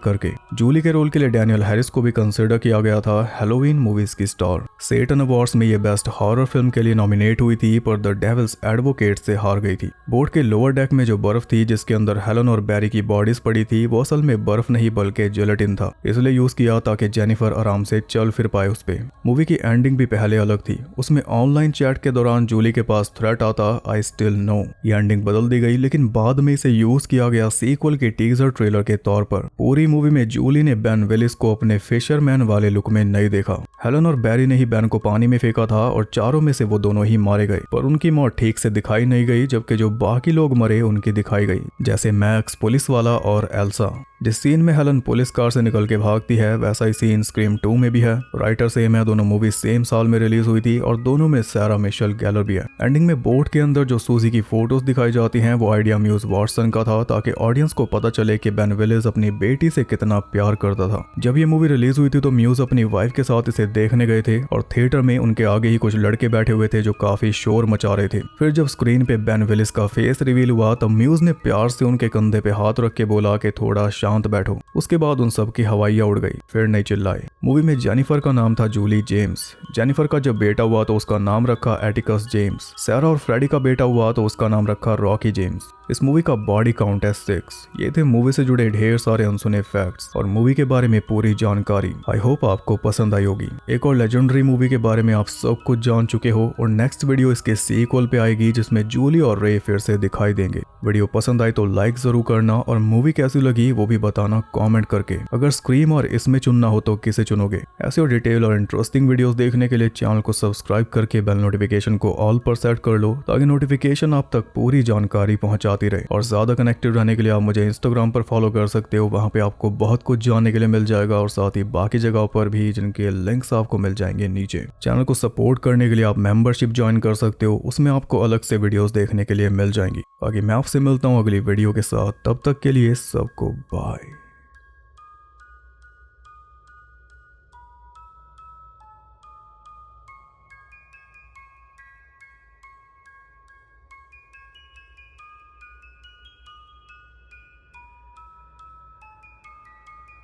Speaker 1: करके। जूली के रोल के लिए डैनियल हैरिस को भी कंसिडर किया गया था हैलोवीन मूवीज की स्टार। सेटन अवार्ड्स में ये बेस्ट हॉरर फिल्म के लिए नॉमिनेट हुई थी पर द डेविल्स एडवोकेट से हार गई थी। बोट के लोअर डेक में जो बर्फ थी जिसके अंदर हेलन और बैरी की बॉडीज पड़ी थी वो असल में बर्फ नहीं बल्कि जेलेटिन था, इसलिए यूज किया ताकि जेनिफर आराम से चल फिर पाए उस पे। मूवी की एंडिंग भी पहले अलग थी। उसमें ऑनलाइन चैट के दौरान जूली के पास थ्रेट आता आई स्टिल नो। ये एंडिंग बदल दी गई लेकिन बाद में इसे यूज किया गया सीक्वल के टीजर ट्रेलर के तौर पर। पूरी मूवी में जूली ने बेन विलिस को अपने फिशरमैन वाले लुक में नहीं देखा। हेलन और बैरी ने ही बेन को पानी में फेंका था और चारों में से वो दोनों ही मारे गए, पर उनकी मौत ठीक से दिखाई नहीं गई, जबकि जो बाकी लोग मरे उनकी दिखाई गई, जैसे मैक्स पुलिस वाला और एल्सा। जिस सीन में हेलन पुलिस कार से निकल के भागती है वैसा ही सीन स्क्रीम 2 में भी है। राइटर सेम है, दोनों मूवी सेम साल में रिलीज हुई थी और दोनों में सारा मिशेल गैलर भी है। एंडिंग में बोट के अंदर जो सूजी की फोटोज दिखाई जाती हैं वो आइडिया म्यूज वॉटसन का था ताकि ऑडियंस को पता चले कि बेन विलिस अपनी बेटी से कितना प्यार करता था। जब ये मूवी रिलीज हुई थी तो म्यूज अपनी वाइफ के साथ इसे देखने गए थे और थिएटर में उनके आगे ही कुछ लड़के बैठे हुए थे जो काफी शोर मचा रहे थे। फिर जब स्क्रीन पे बेन विलिस का फेस रिवील हुआ तब म्यूज ने प्यार से उनके कंधे पे हाथ रख के बोला कि थोड़ा शांत बैठो। उसके बाद उन सब की हवाइयां उड़ गई, फिर नहीं चिल्लाए। मूवी में जेनिफर का नाम था जूली जेम्स। जेनिफर का जब बेटा हुआ तो उसका नाम रखा एटिकस जेम्स। सारा और फ्रेडी का बेटा हुआ तो उसका नाम रखा रॉकी जेम्स। इस मूवी का बॉडी काउंट है 6। ये थे मूवी से जुड़े ढेर सारे अनसुने फैक्ट्स और मूवी के बारे में पूरी जानकारी। आई होप आपको पसंद आई होगी। एक और लेजेंडरी मूवी के बारे में आप सब कुछ जान चुके हो और नेक्स्ट वीडियो इसके सीक्वल पे आएगी जिसमें जूली और रे फिर से दिखाई देंगे। वीडियो पसंद आई तो लाइक जरूर करना और मूवी कैसी लगी वो भी बताना कमेंट करके। अगर स्क्रीम और इसमें चुनना हो तो किसे चुनोगे? ऐसे और डिटेल और इंटरेस्टिंग वीडियोस देखने के लिए चैनल को सब्सक्राइब करके बेल नोटिफिकेशन को ऑल पर सेट कर लो ताकि नोटिफिकेशन आप तक पूरी जानकारी पहुंचाती रहे। और ज्यादा कनेक्टेड रहने के लिए आप मुझे इंस्टाग्राम पर फॉलो कर सकते हो, वहां पे आपको बहुत कुछ जानने के लिए मिल जाएगा और साथ ही बाकी जगहों पर भी जिनके लिंक्स आपको मिल जाएंगे नीचे। चैनल को सपोर्ट करने के लिए आप मेंबरशिप ज्वाइन कर सकते हो, उसमें आपको अलग से वीडियोस देखने के लिए मिल जाएंगी। बाकी मैं आपसे मिलता हूँ अगली वीडियो के साथ, तब तक के लिए सबको बाय।